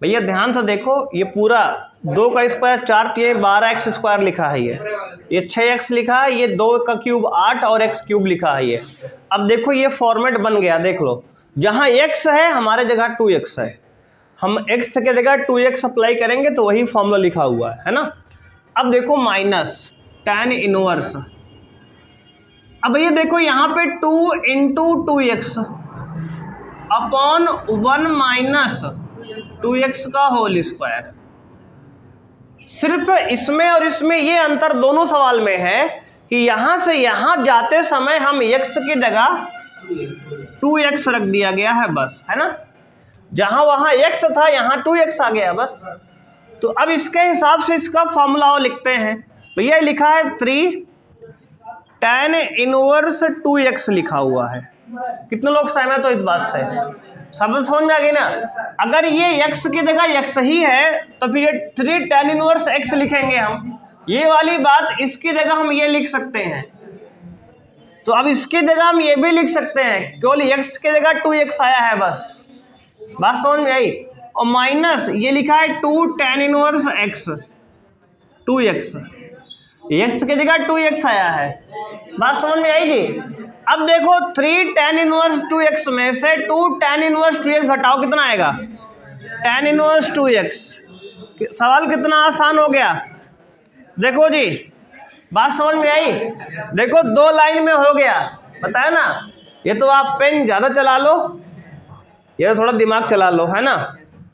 भैया ध्यान से देखो, ये पूरा 2 का स्क्वायर 4 ये 12x स्क्वायर लिखा है, ये 6x लिखा है, ये 2 का क्यूब 8 और x क्यूब लिखा है ये। अब देखो ये फॉर्मेट बन गया, देख लो, जहाँ x है हमारे जगह 2x है, हम x के जगह 2x अप्लाई करेंगे तो वही फॉर्मूला लिखा हुआ है ना। अब देखो माइनस tan इनवर्स, अब ये देखो यहाँ पे 2 into 2x upon 1 minus 2x का होल स्क्वायर। सिर्फ इसमें और इसमें ये अंतर दोनों सवाल में है कि यहां से यहां जाते समय हम x की जगह 2x रख दिया गया है बस, है ना। जहां वहां x था यहां 2x आ गया बस। तो अब इसके हिसाब से इसका फॉर्मूला लिखते हैं। भैया लिखा है 3 tan इनवर्स 2x लिखा हुआ है। कितने लोग सहमत हो इस बात से? सब समझ में आ गई ना। अगर ये x की जगह x ही है तो फिर ये 3 tan इनवर्स x लिखेंगे हम। ये वाली बात इसकी जगह हम ये लिख सकते हैं। तो अब इसकी जगह हम ये भी लिख सकते हैं, केवल x की जगह 2x आया है बस। बात समझ में आई। और माइनस ये लिखा है 2 tan inverse x 2x, x की जगह 2x आया है। बात समझ में आएगी। अब देखो 3 tan इनवर्स 2x में से 2 tan इनवर्स 2x घटाओ, कितना आएगा? tan inverse 2x। सवाल कितना आसान हो गया। देखो जी, बात समझ में आई। देखो 2 लाइन में हो गया, बताया ना। ये तो आप पेन ज़्यादा चला लो, ये तो थोड़ा दिमाग चला लो, है ना।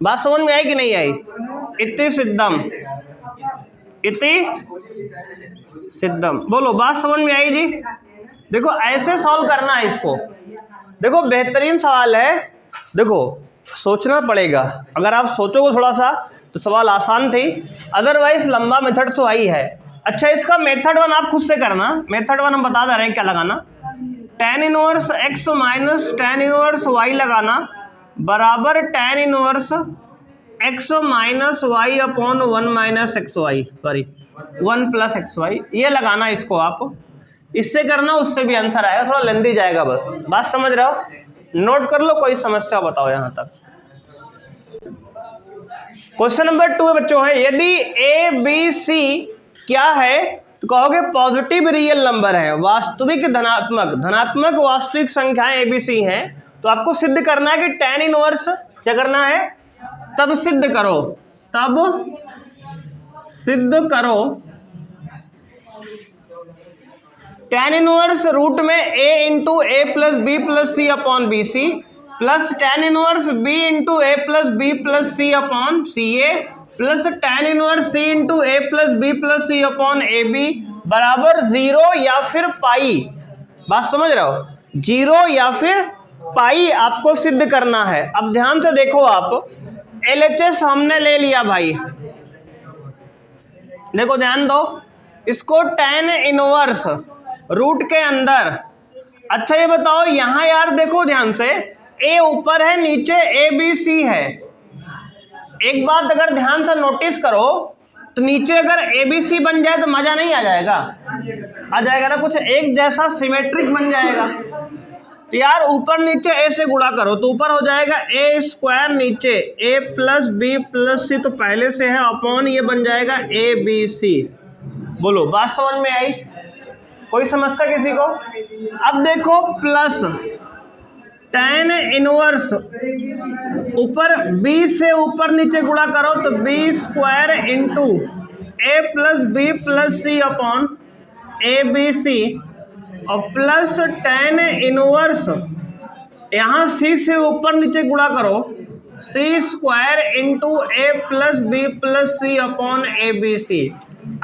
बात समझ में आई कि नहीं आई? इति सिद्धम, इति सिद्धम, बोलो बात समझ में आई जी। देखो ऐसे सॉल्व करना है इसको। देखो बेहतरीन सवाल है। देखो सोचना पड़ेगा, अगर आप सोचोगे थोड़ा सा तो सवाल आसान थी, अदरवाइज लंबा मेथड तो आई है। अच्छा इसका मेथड 1 आप खुद से करना। मेथड 1 हम बता दे रहे हैं क्या लगाना। tan inverse x minus tan inverse y लगाना बराबर tan inverse x minus y upon 1 minus x y, sorry 1 plus x y, ये लगाना इसको आप। इससे करना उससे भी आंसर आएगा, थोड़ा लेंदी जाएगा बस। बात समझ रहे हो? नोट कर लो, कोई समस्या बताओ यहाँ तक। क्वेश्चन नंबर 2 बच्चों है, यदि ए बी सी क्या है तो कहोगे पॉजिटिव रियल नंबर है, वास्तविक धनात्मक वास्तविक संख्याएं ए बी सी हैं, तो आपको सिद्ध करना है कि tan इनवर्स क्या करना है, तब सिद्ध करो, तब सिद्ध करो tan इनवर्स रूट में a into a plus b plus c upon b c plus tan inverse b into a plus b plus c upon c a plus tan inverse c into a plus b plus c upon a b बराबर 0 या फिर पाई। बात समझ रहे हो? 0 या फिर पाई आपको सिद्ध करना है। अब ध्यान से देखो, आप LHS हमने ले लिया भाई, देखो ध्यान दो, इसको tan इनवर्स रूट के अंदर। अच्छा ये बताओ यहाँ यार देखो ध्यान से, a ऊपर है, नीचे ए बी सी है। एक बात अगर ध्यान से नोटिस करो तो नीचे अगर ए बी सी बन जाए तो मजा नहीं आ जाएगा? आ जाएगा ना, कुछ एक जैसा सिमेट्रिक बन जाएगा। तो यार ऊपर नीचे ए से गुणा करो तो ऊपर हो जाएगा ए स्क्वायर, नीचे ए प्लस बी प्लस सी तो पहले से है, अपॉन ये बन जाएगा ए बी सी। बोलो बात समझ में आई? कोई समस्या किसी को? अब देखो प्लस tan इनवर्स ऊपर b से ऊपर नीचे गुणा करो तो b square into a plus b plus c upon a b c और प्लस tan इनवर्स यहाँ c से ऊपर नीचे गुणा करो c square into a plus b plus c upon a b c.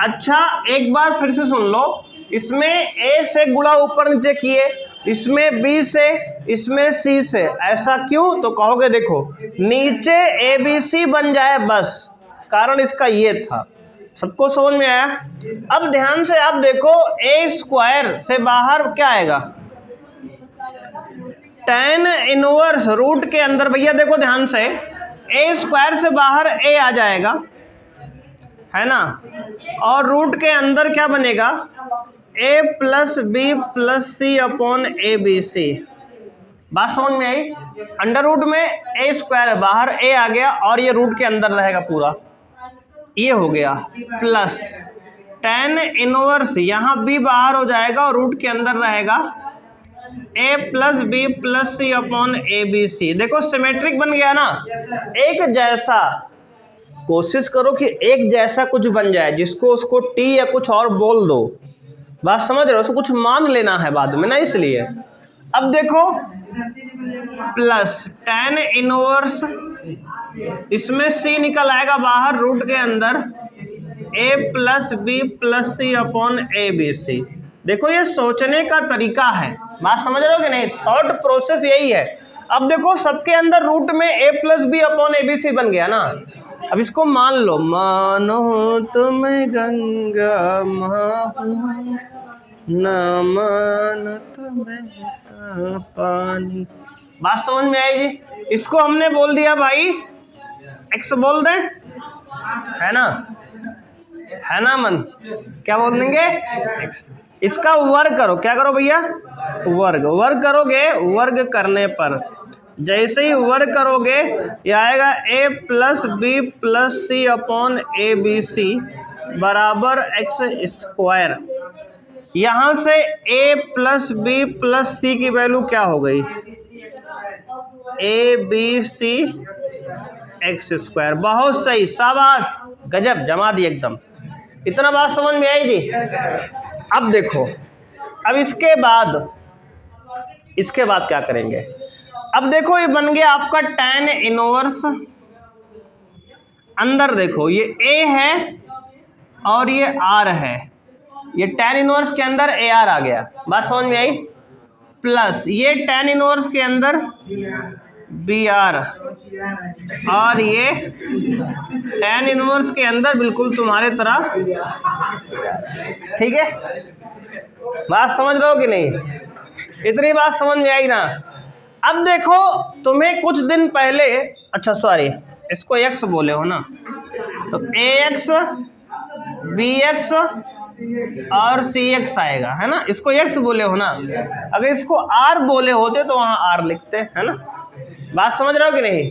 अच्छा एक बार फिर से सुन लो, इसमें a से गुणा ऊपर नीचे किए, इसमें b से, इसमें c से, ऐसा क्यों? तो कहोगे देखो नीचे ए बी सी बन जाए बस, कारण इसका ये था। सबको समझ में आया? अब ध्यान से आप देखो, ए स्क्वायर से बाहर क्या आएगा, tan इनवर्स रूट के अंदर। भैया देखो ध्यान से, ए स्क्वायर से बाहर a आ जाएगा, है ना, और रूट के अंदर क्या बनेगा, a plus b plus c upon a b c. बात समझ में आई? अंडर रूट में ए स्क्वायर है, बाहर a आ गया और ये रूट के अंदर रहेगा पूरा, ये हो गया प्लस tan इनवर्स, यहाँ b बाहर हो जाएगा और रूट के अंदर रहेगा a plus b plus c upon a b c. देखो सिमेट्रिक बन गया ना, एक जैसा। कोशिश करो कि एक जैसा कुछ बन जाए, जिसको उसको t या कुछ और बोल दो। बात समझ रहे हो? उसको कुछ मान लेना है बाद में ना, इसलिए। अब देखो प्लस tan इनवर्स, इसमें c निकल आएगा बाहर रूट के अंदर, a plus b plus c upon a b c. देखो ये सोचने का तरीका है, बात समझ रहे हो कि नहीं, थॉट प्रोसेस यही है। अब देखो सबके अंदर रूट में a plus b upon a b c बन गया ना। अब इसको मान लो, मानो तुम गंगा माहू न मानो तुम्हें पानी। बात समझ में आएगी? इसको हमने बोल दिया भाई x बोल दें, है ना, है ना मन, क्या बोल देंगे x। इसका वर्ग करो, क्या करो भैया, वर्ग। वर्ग करोगे, वर्ग करने पर जैसे ही वर्ग करोगे ये आएगा a plus b plus c upon a b c बराबर एक्स स्क्वायर। यहाँ से a plus b plus c की वैल्यू क्या हो गई, a b c x square. बहुत सही, शाबाश, गजब, जमा दी एकदम। इतना बात समझ में आई जी। अब देखो, अब इसके बाद क्या करेंगे। अब देखो ये बन गया आपका tan इनवर्स, अंदर देखो ये a है और ये r है, ये tan इनवर्स के अंदर AR आ गया, बात समझ में आई। प्लस ये tan इनवर्स के अंदर BR और ये tan इनवर्स के अंदर बिल्कुल तुम्हारे तरह, ठीक है, बात समझ रहे हो कि नहीं, इतनी बात समझ में आई ना। अब देखो तुम्हें कुछ दिन पहले, अच्छा सॉरी इसको x बोले हो ना, तो AX BX और CX आएगा, है ना, इसको x बोले हो ना। अगर इसको R बोले होते तो वहाँ R लिखते, है ना, बात समझ रहे हो कि नहीं,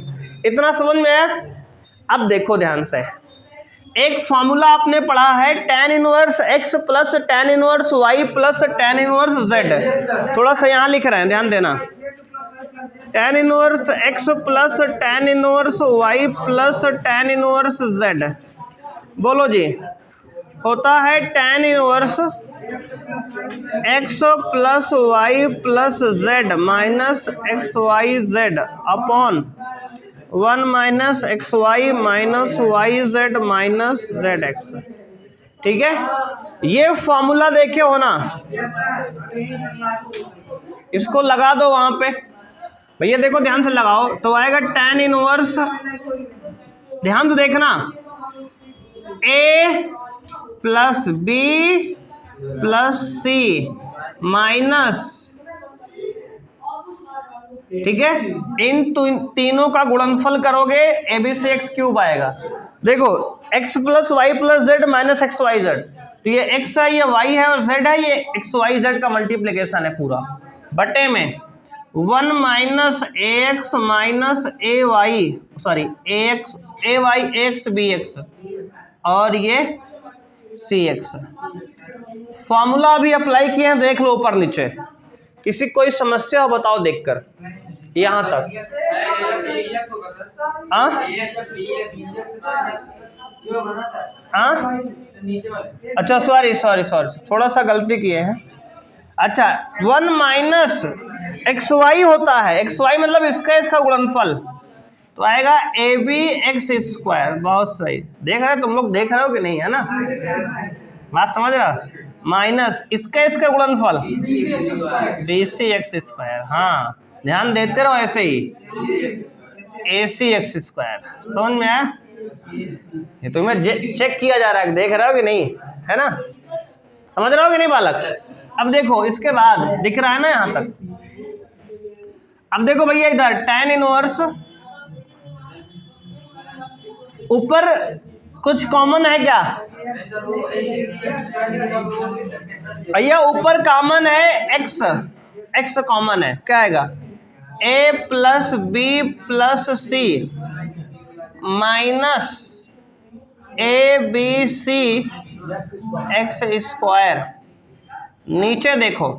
इतना समझ में आया। अब देखो ध्यान से, एक फॉर्मूला आपने पढ़ा है tan inverse x plus tan inverse y plus tan inverse z। थोड़ा सा यहाँ लिख रहे हैं, ध्यान देना, tan inverse x plus tan inverse y plus tan inverse z। बोलो जी, होता है tan inverse x plus y plus z minus x y z upon 1 minus x y minus y z minus z x. ठीक है, ये formula देखे हो ना, इसको लगा दो वहां पे भैया, देखो ध्यान से लगाओ, तो आएगा tan इनवर्स, ध्यान से देखना, a plus b plus c minus, ठीक है, इन तीनों का गुणनफल करोगे abc(x³ आएगा। देखो x plus y plus z minus x y z, तो ये x है, ये y है और z है, ये एक्स वाई जेड का मल्टीप्लीकेशन है पूरा, बटे में 1 माइनस ए एक्स माइनस ए वाई, सॉरी ए वाई एक्स बी एक्स और ये सी एक्स। फॉर्मूला अभी अप्लाई किए हैं, देख लो ऊपर नीचे, किसी कोई समस्या हो बताओ देखकर, यहाँ तक। अच्छा सॉरी थोड़ा सा गलती किए हैं। अच्छा 1 माइनस एक्स वाई होता है, एक्स वाई मतलब इसका गुणनफल, तो आएगा ए बी एक्स स्क्वायर। बहुत सही, देख रहे तुम लोग, देख रहे हो कि नहीं, है ना, बात समझ रहा, माइनस इसका गुणनफल बी सी एक्स स्क्वायर। हाँ ध्यान देते रहो ऐसे ही, ए सी एक्स स्क्वायर, समझ में आया। ये तुम्हें चेक किया जा रहा है, देख रहे हो कि नहीं, है ना, समझ रहे हो कि नहीं बालक। अब देखो इसके बाद दिख रहा है ना यहाँ तक। अब देखो भैया इधर tan इनवर्स, ऊपर कुछ कॉमन है क्या भैया, ऊपर कॉमन है x कॉमन है, क्या आएगा a plus b plus c minus a b c x square. नीचे देखो,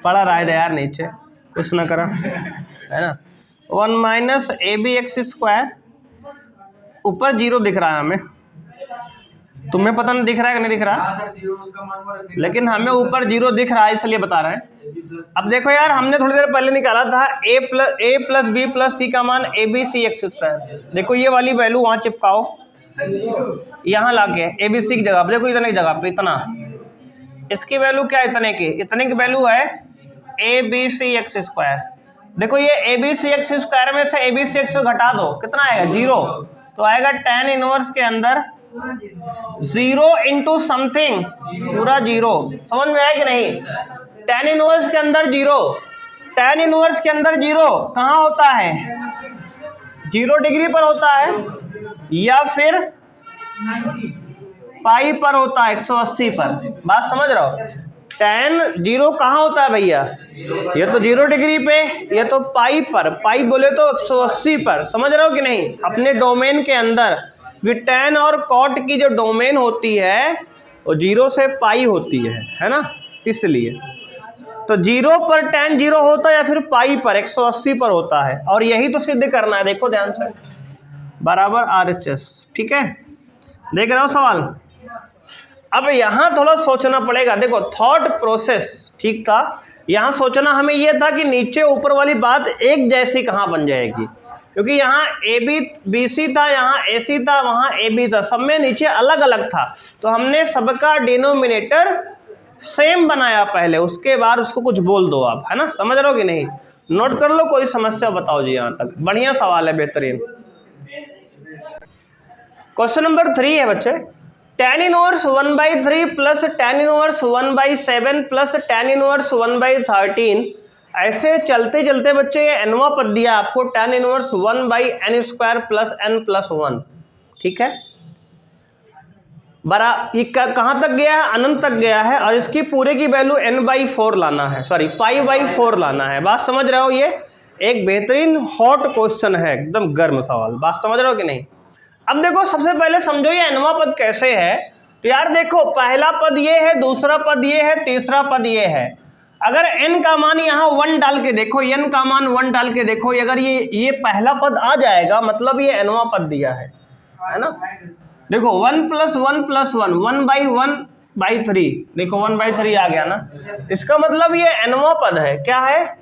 पढ़ा रहा है यार, नीचे कुछ ना करा, है ना, 1 minus a b x square, ऊपर 0 दिख रहा है हमें, तुम्हें पता नहीं दिख रहा है कि नहीं दिख रहा, लेकिन हमें ऊपर 0 दिख रहा है इसलिए बता रहे हैं। अब देखो यार, हमने थोड़ी देर पहले निकाला था a प्लस बी प्लस सी का मान abc(x²). देखो ये वाली वैल्यू वहां चिपकाओ, यहाँ लाके abc की जगह, देखो इतने की जगह पे इतना, इसकी वैल्यू क्या है, इतने की वैल्यू है abc(x²). देखो ये abc(x² में से abc(x) घटा दो, कितना आएगा 0, तो आएगा tan इनवर्स के अंदर 0 इंटू समथिंग पूरा 0। समझ में आया कि नहीं? tan इनवर्स के अंदर 0, tan इनवर्स के अंदर 0 कहाँ होता है, 0 डिग्री पर होता है या फिर पाई पर होता है 180 पर। बात समझ रहे हो? tan 0 कहाँ होता है भैया, ये तो 0 डिग्री पे, ये तो पाई पर, पाई बोले तो 180 पर। समझ रहे हो कि नहीं? अपने डोमेन के अंदर tan और cot की जो डोमेन होती है वो 0 से पाई होती है ना, इसलिए तो 0 पर tan 0 होता है या फिर पाई पर 180 पर होता है, और यही तो सिद्ध करना है। देखो ध्यान से, बराबर RHS। ठीक है, देख रहे हो सवाल? अब यहाँ थोड़ा सोचना पड़ेगा। देखो थॉट प्रोसेस ठीक था, यहाँ सोचना हमें यह था कि नीचे ऊपर वाली बात एक जैसी कहाँ बन जाएगी, क्योंकि यहाँ BC था, यहाँ AC था, वहाँ AB था, सब में नीचे अलग अलग था, तो हमने सबका डिनोमिनेटर सेम बनाया पहले, उसके बाद उसको कुछ बोल दो आप, है ना? समझ रहे हो कि नहीं? नोट कर लो, कोई समस्या बताओ जी। यहाँ तक बढ़िया सवाल है, बेहतरीन। क्वेश्चन नंबर 3 है बच्चे, tan inverse 1/3 plus tan inverse 1/7 plus tan inverse 1/13। ऐसे चलते चलते बच्चे ये nवां पद दिया आपको, tan inverse 1/n² plus n+1। ठीक है, ये कहाँ तक गया है, अनंत तक गया है, और इसकी पूरे की वैल्यू n/4 लाना है, सॉरी π/4 लाना है। बात समझ रहे हो? ये एक बेहतरीन हॉट क्वेश्चन है, एकदम गर्म सवाल। बात समझ रहे हो कि नहीं? अब देखो सबसे पहले समझो ये nवां पद कैसे है। तो यार देखो, पहला पद ये है, दूसरा पद ये है, तीसरा पद ये है। अगर n का मान यहाँ 1 डाल के देखो, n का मान 1 डाल के देखो, अगर ये पहला पद आ जाएगा, मतलब ये nवां पद दिया है ना। देखो 1 + 1 + 1 1/1/3, देखो 1/3 आ गया ना, इसका मतलब ये nवां पद है। क्या है?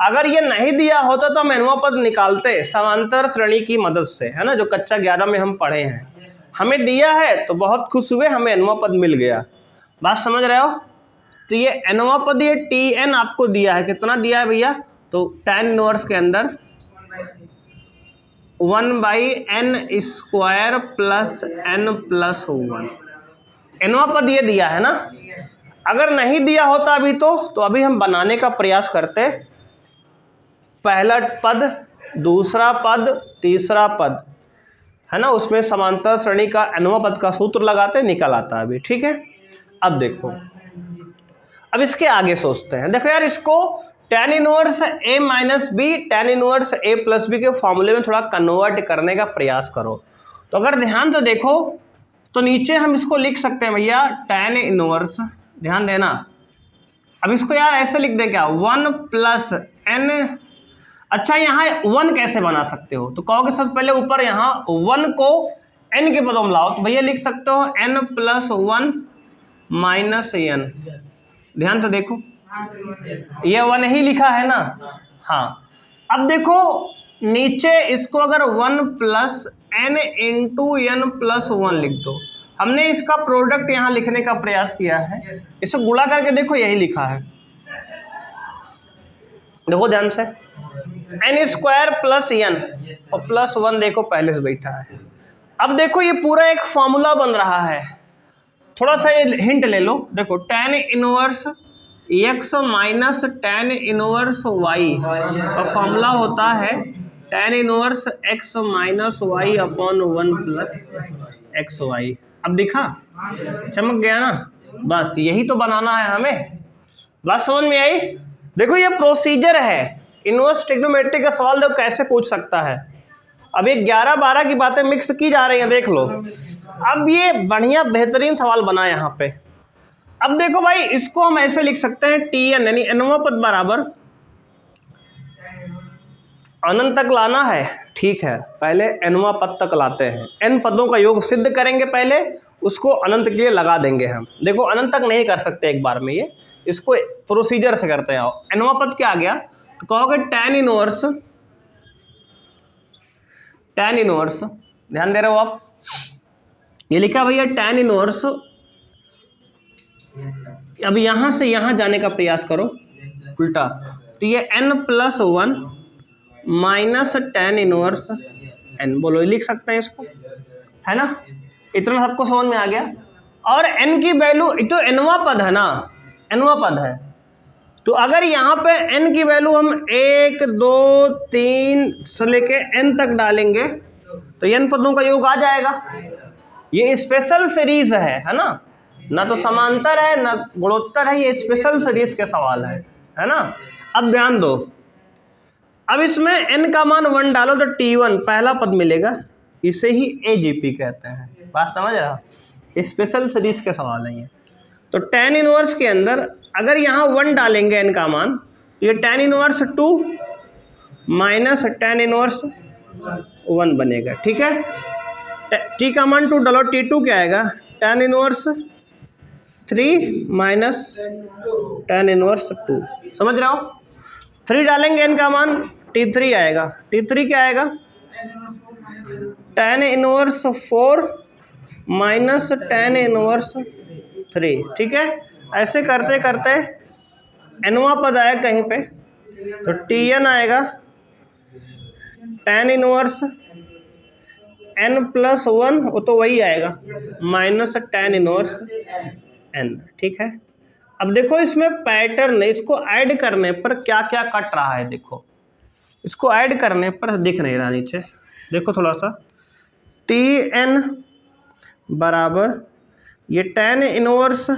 अगर ये नहीं दिया होता तो हम nवां पद निकालते समांतर श्रेणी की मदद से, है ना, जो कक्षा 11 में हम पढ़े हैं। हमें दिया है तो बहुत खुश हुए, हमें nवां पद मिल गया। बात समझ रहे हो? तो ये nवां पद, ये Tn आपको दिया है, कितना दिया है भैया? तो tan इनवर्स के अंदर 1/n² प्लस n+1, nवां पद ये दिया है ना। अगर नहीं दिया होता अभी तो अभी हम बनाने का प्रयास करते, पहला पद, दूसरा पद, तीसरा पद, है ना, उसमें समांतर श्रेणी का nवां पद का सूत्र लगाते, निकल आता अभी। ठीक है, अब देखो, अब इसके आगे सोचते हैं। देखो यार, इसको tan inverse A - B, tan inverse A + B के फॉर्मूले में थोड़ा कन्वर्ट करने का प्रयास करो। तो अगर ध्यान से देखो तो नीचे हम इसको लिख सकते हैं भैया, tan इनवर्स, ध्यान देना। अब इसको यार ऐसे लिख दें क्या, 1 + n। अच्छा, यहाँ 1 कैसे बना सकते हो? तो कहोगे सबसे पहले ऊपर यहाँ 1 को n के पदों में लाओ, तो भैया लिख सकते हो n+1 - n। ध्यान से देखो, ये 1 ही लिखा है ना। हाँ, अब देखो नीचे इसको अगर 1 + n × n+1 लिख दो। हमने इसका प्रोडक्ट यहाँ लिखने का प्रयास किया है, इसको गुणा करके देखो, यही लिखा है। देखो ध्यान से, n² + n और +1 देखो पहले से बैठा है। अब देखो ये पूरा एक फॉर्मूला बन रहा है, थोड़ा सा ये हिंट ले लो। देखो tan inverse x - tan inverse y का फॉर्मूला होता है tan inverse x - y/1 + xy। अब दिखा, चमक गया ना। बस यही तो बनाना है हमें। बात समझ में आई? देखो ये प्रोसीजर है, इनवर्स ट्रिग्नोमेट्री का सवाल देखो कैसे पूछ सकता है। अब ये 11-12 की बातें मिक्स की जा रही हैं, देख लो। अब ये बढ़िया बेहतरीन सवाल बना यहाँ पे। अब देखो भाई, इसको हम ऐसे लिख सकते हैं, Tn यानी nवां पद बराबर, अनंत तक लाना है, ठीक है, पहले nवां पद तक लाते हैं। n पदों का योग सिद्ध करेंगे पहले, उसको अनंत के लिए लगा देंगे हम। देखो अनंत तक नहीं कर सकते एक बार में, ये इसको प्रोसीजर से करते हैं। एनवा पद क्या आ गया, तो कहोगे tan इनवर्स, ध्यान दे रहे हो आप, ये लिखा भैया tan इनवर्स। अब यहां से यहां जाने का प्रयास करो उल्टा, तो ये n+1 minus tan inverse n, बोलो लिख सकते हैं इसको, है ना। इतना सबको समझ में आ गया। और n की वैल्यू, तो nवा पद है ना, nवा पद है, तो अगर यहाँ पे n की वैल्यू हम 1 2 3 से लेके n तक डालेंगे तो n पदों का योग आ जाएगा। ये स्पेशल सीरीज है ना, ना तो समांतर है ना गुणोत्तर है, ये स्पेशल सीरीज के सवाल है ना। अब ध्यान दो, अब इसमें n का मान 1 डालो तो t1 पहला पद मिलेगा, इसे ही AGP कहते हैं। बात समझ रहा, स्पेशल सीरीज के सवाल है ये। तो tan इनवर्स के अंदर अगर यहाँ 1 डालेंगे n का मान, तो ये tan inverse 2 minus tan inverse 1 बनेगा, ठीक है। t का मान 2 डालो, t2 क्या आएगा, tan inverse 3 minus tan inverse 2, समझ रहे हो। 3 डालेंगे n का मान, t3 आएगा, t3 क्या आएगा, tan inverse 4 minus tan inverse 3, ठीक है। ऐसे करते करते nवा पद आएगा कहीं पे, तो tn आएगा tan इनवर्स n+1, वो तो वही आएगा, माइनस tan इनवर्स n, ठीक है। अब देखो इसमें पैटर्न, इसको ऐड करने पर क्या क्या कट रहा है, देखो इसको ऐड करने पर दिख नहीं रहा नीचे, देखो थोड़ा सा, tn बराबर ये tan इनवर्स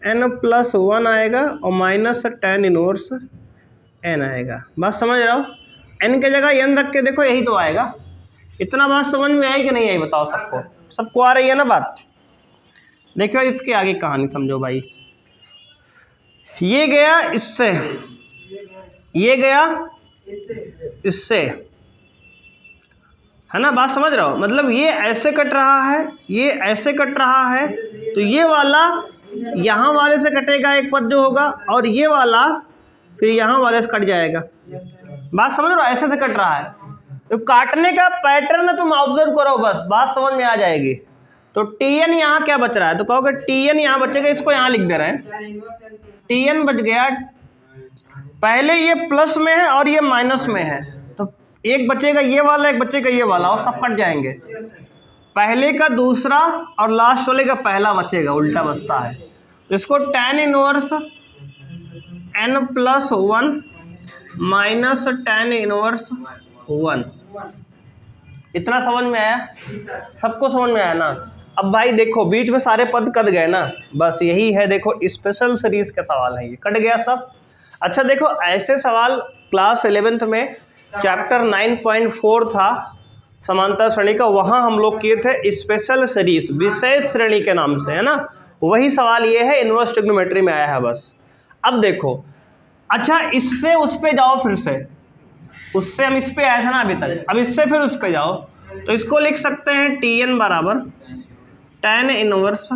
n+1 आएगा और माइनस tan इनवर्स n आएगा। बात समझ रहे हो, n के जगह n रख के देखो, यही तो आएगा। इतना बात समझ में आई कि नहीं आई, बताओ सबको आ रही है ना बात। देखो इसके आगे कहानी समझो भाई, ये गया इससे, ये गया इससे, है ना। बात समझ रहे हो, मतलब ये ऐसे कट रहा है, ये ऐसे कट रहा है, तो ये वाला यहाँ वाले से कटेगा एक पद जो होगा, और ये वाला फिर यहाँ वाले से कट जाएगा। बात समझ रहे हो, ऐसे से कट रहा है, तो काटने का पैटर्न तुम ऑब्जर्व करो, बस बात समझ में आ जाएगी। तो tn यहाँ क्या बच रहा है, तो कहोगे tn यहाँ बचेगा, इसको यहाँ लिख दे रहे हैं, tn बच गया, पहले ये प्लस में है और ये माइनस में है, तो एक बचेगा ये वाला, एक बचेगा ये वाला, और सब कट जाएंगे। पहले का दूसरा और लास्ट वाले का पहला बचेगा, उल्टा बचता है। तो इसको tan inverse n+1 minus tan inverse 1, इतना समझ में आया, सबको समझ में आया ना। अब भाई देखो बीच में सारे पद कट गए ना, बस यही है, देखो स्पेशल सीरीज के सवाल है, ये कट गया सब। अच्छा देखो ऐसे सवाल क्लास 11th में चैप्टर 9.4 था समांतर श्रेणी का, वहाँ हम लोग किए थे स्पेशल सीरीज, विशेष श्रेणी के नाम से, है ना। वही सवाल ये है, इनवर्स ट्रिग्नोमेट्री में आया है बस। अब देखो, अच्छा इससे उस पे जाओ, फिर से उससे हम इस पे आए थे ना अभी तक, अब इससे फिर उस पे जाओ, तो इसको लिख सकते हैं tn बराबर tan inverse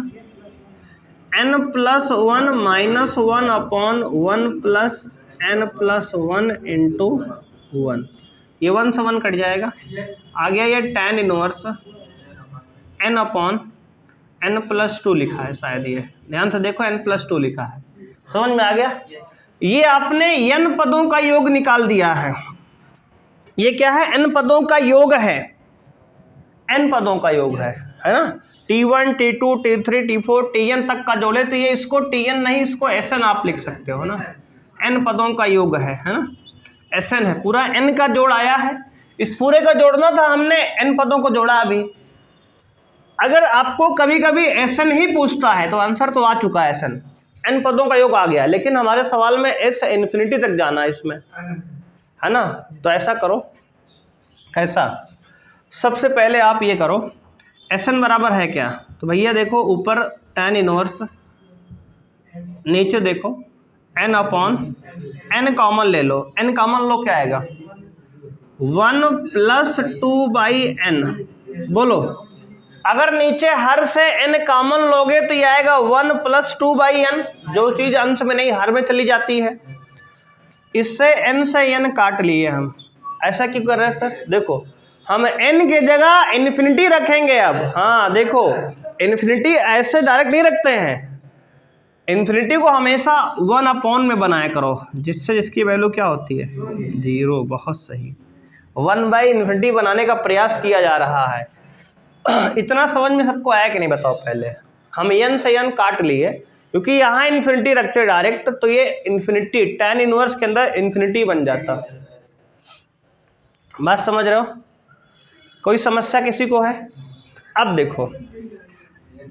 n+1 minus 1 upon 1 plus n+1 into 1, ये 1 से 1 कट जाएगा, आ गया ये tan inverse n upon n+2 लिखा है शायद, ये ध्यान से देखो n+2 लिखा है, समझ में आ गया। ये आपने n पदों का योग निकाल दिया है, ये क्या है, n पदों का योग है, n पदों का योग है ना। t1 t2 t3 t4 tn तक का जोड़े तो ये इसको tn नहीं, इसको sn आप लिख सकते हो ना, n पदों का योग है ना, sn है, पूरा n का जोड़ आया है, इस पूरे का जोड़ना था हमने, n पदों को जोड़ा। अभी अगर आपको कभी कभी sn ही पूछता है तो आंसर तो आ चुका है, sn n पदों का योग आ गया, लेकिन हमारे सवाल में s इन्फिनिटी तक जाना है इसमें, है ना। तो ऐसा करो, कैसा, सबसे पहले आप ये करो, sn बराबर है क्या, तो भैया देखो ऊपर tan इनवर्स, नीचे देखो n अपॉन n कॉमन ले लो, n कॉमन लो क्या आएगा, 1 + 2/n, बोलो अगर नीचे हर से n कॉमन लोगे तो ये आएगा 1 + 2/n, जो चीज अंश में नहीं हर में चली जाती है। इससे n से n काट लिए हम। ऐसा क्यों कर रहे हैं सर? देखो हम n की जगह इन्फिनिटी रखेंगे अब। हाँ देखो, इन्फिनिटी ऐसे डायरेक्ट नहीं रखते हैं, इन्फिनिटी को हमेशा 1 में बनाया करो, जिससे जिसकी वैल्यू क्या होती है 0। बहुत सही, 1/∞ बनाने का प्रयास किया जा रहा है। इतना समझ में सबको आया कि नहीं बताओ? पहले हम n से n काट लिए, क्योंकि यहाँ इन्फिनिटी रखते डायरेक्ट तो ये इन्फिनिटी tan इनवर्स के अंदर इन्फिनिटी बन जाता। बात समझ रहे हो? कोई समस्या किसी को है? अब देखो,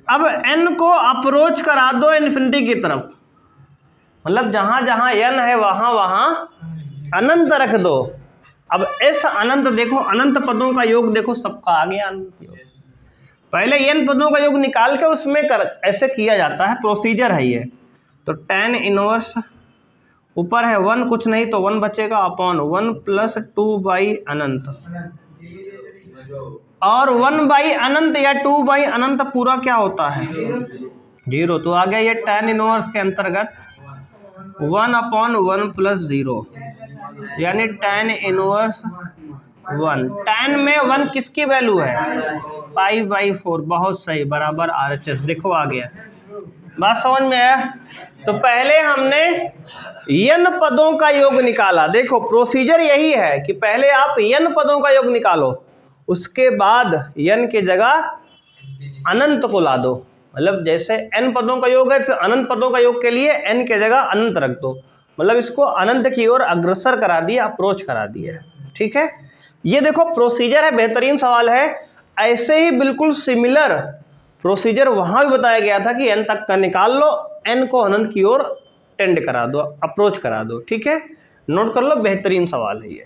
अब n को अप्रोच करा दो इन्फिनिटी की तरफ, मतलब जहां जहां n है वहां वहां अनंत रख दो। अब इस अनंत देखो, अनंत पदों का योग देखो, सबका आ गया अनंत योग। पहले n पदों का योग निकाल के उसमें ऐसे किया जाता है, प्रोसीजर है ये। तो tan इनवर्स ऊपर है 1, कुछ नहीं तो 1 बचेगा अपॉन 1 + 2/अनंत, और 1/अनंत या 2/अनंत पूरा क्या होता है 0। तो आ गया ये tan इनवर्स के अंतर्गत 1/1 + 0, यानी tan इनवर्स 1। tan में 1 किसकी वैल्यू है π/4। बहुत सही, बराबर RHS। देखो आ गया, बात समझ में आया? तो पहले हमने n पदों का योग निकाला। देखो प्रोसीजर यही है कि पहले आप n पदों का योग निकालो, उसके बाद n की जगह अनंत को ला दो। मतलब जैसे n पदों का योग है, फिर अनंत पदों का योग के लिए n की जगह अनंत रख दो, मतलब इसको अनंत की ओर अग्रसर करा दिया, अप्रोच करा दिया। ठीक है, ये देखो प्रोसीजर है, बेहतरीन सवाल है। ऐसे ही बिल्कुल सिमिलर प्रोसीजर वहां भी बताया गया था कि n तक का निकाल लो, n को अनंत की ओर टेंड करा दो, अप्रोच करा दो। ठीक है, नोट कर लो, बेहतरीन सवाल है ये।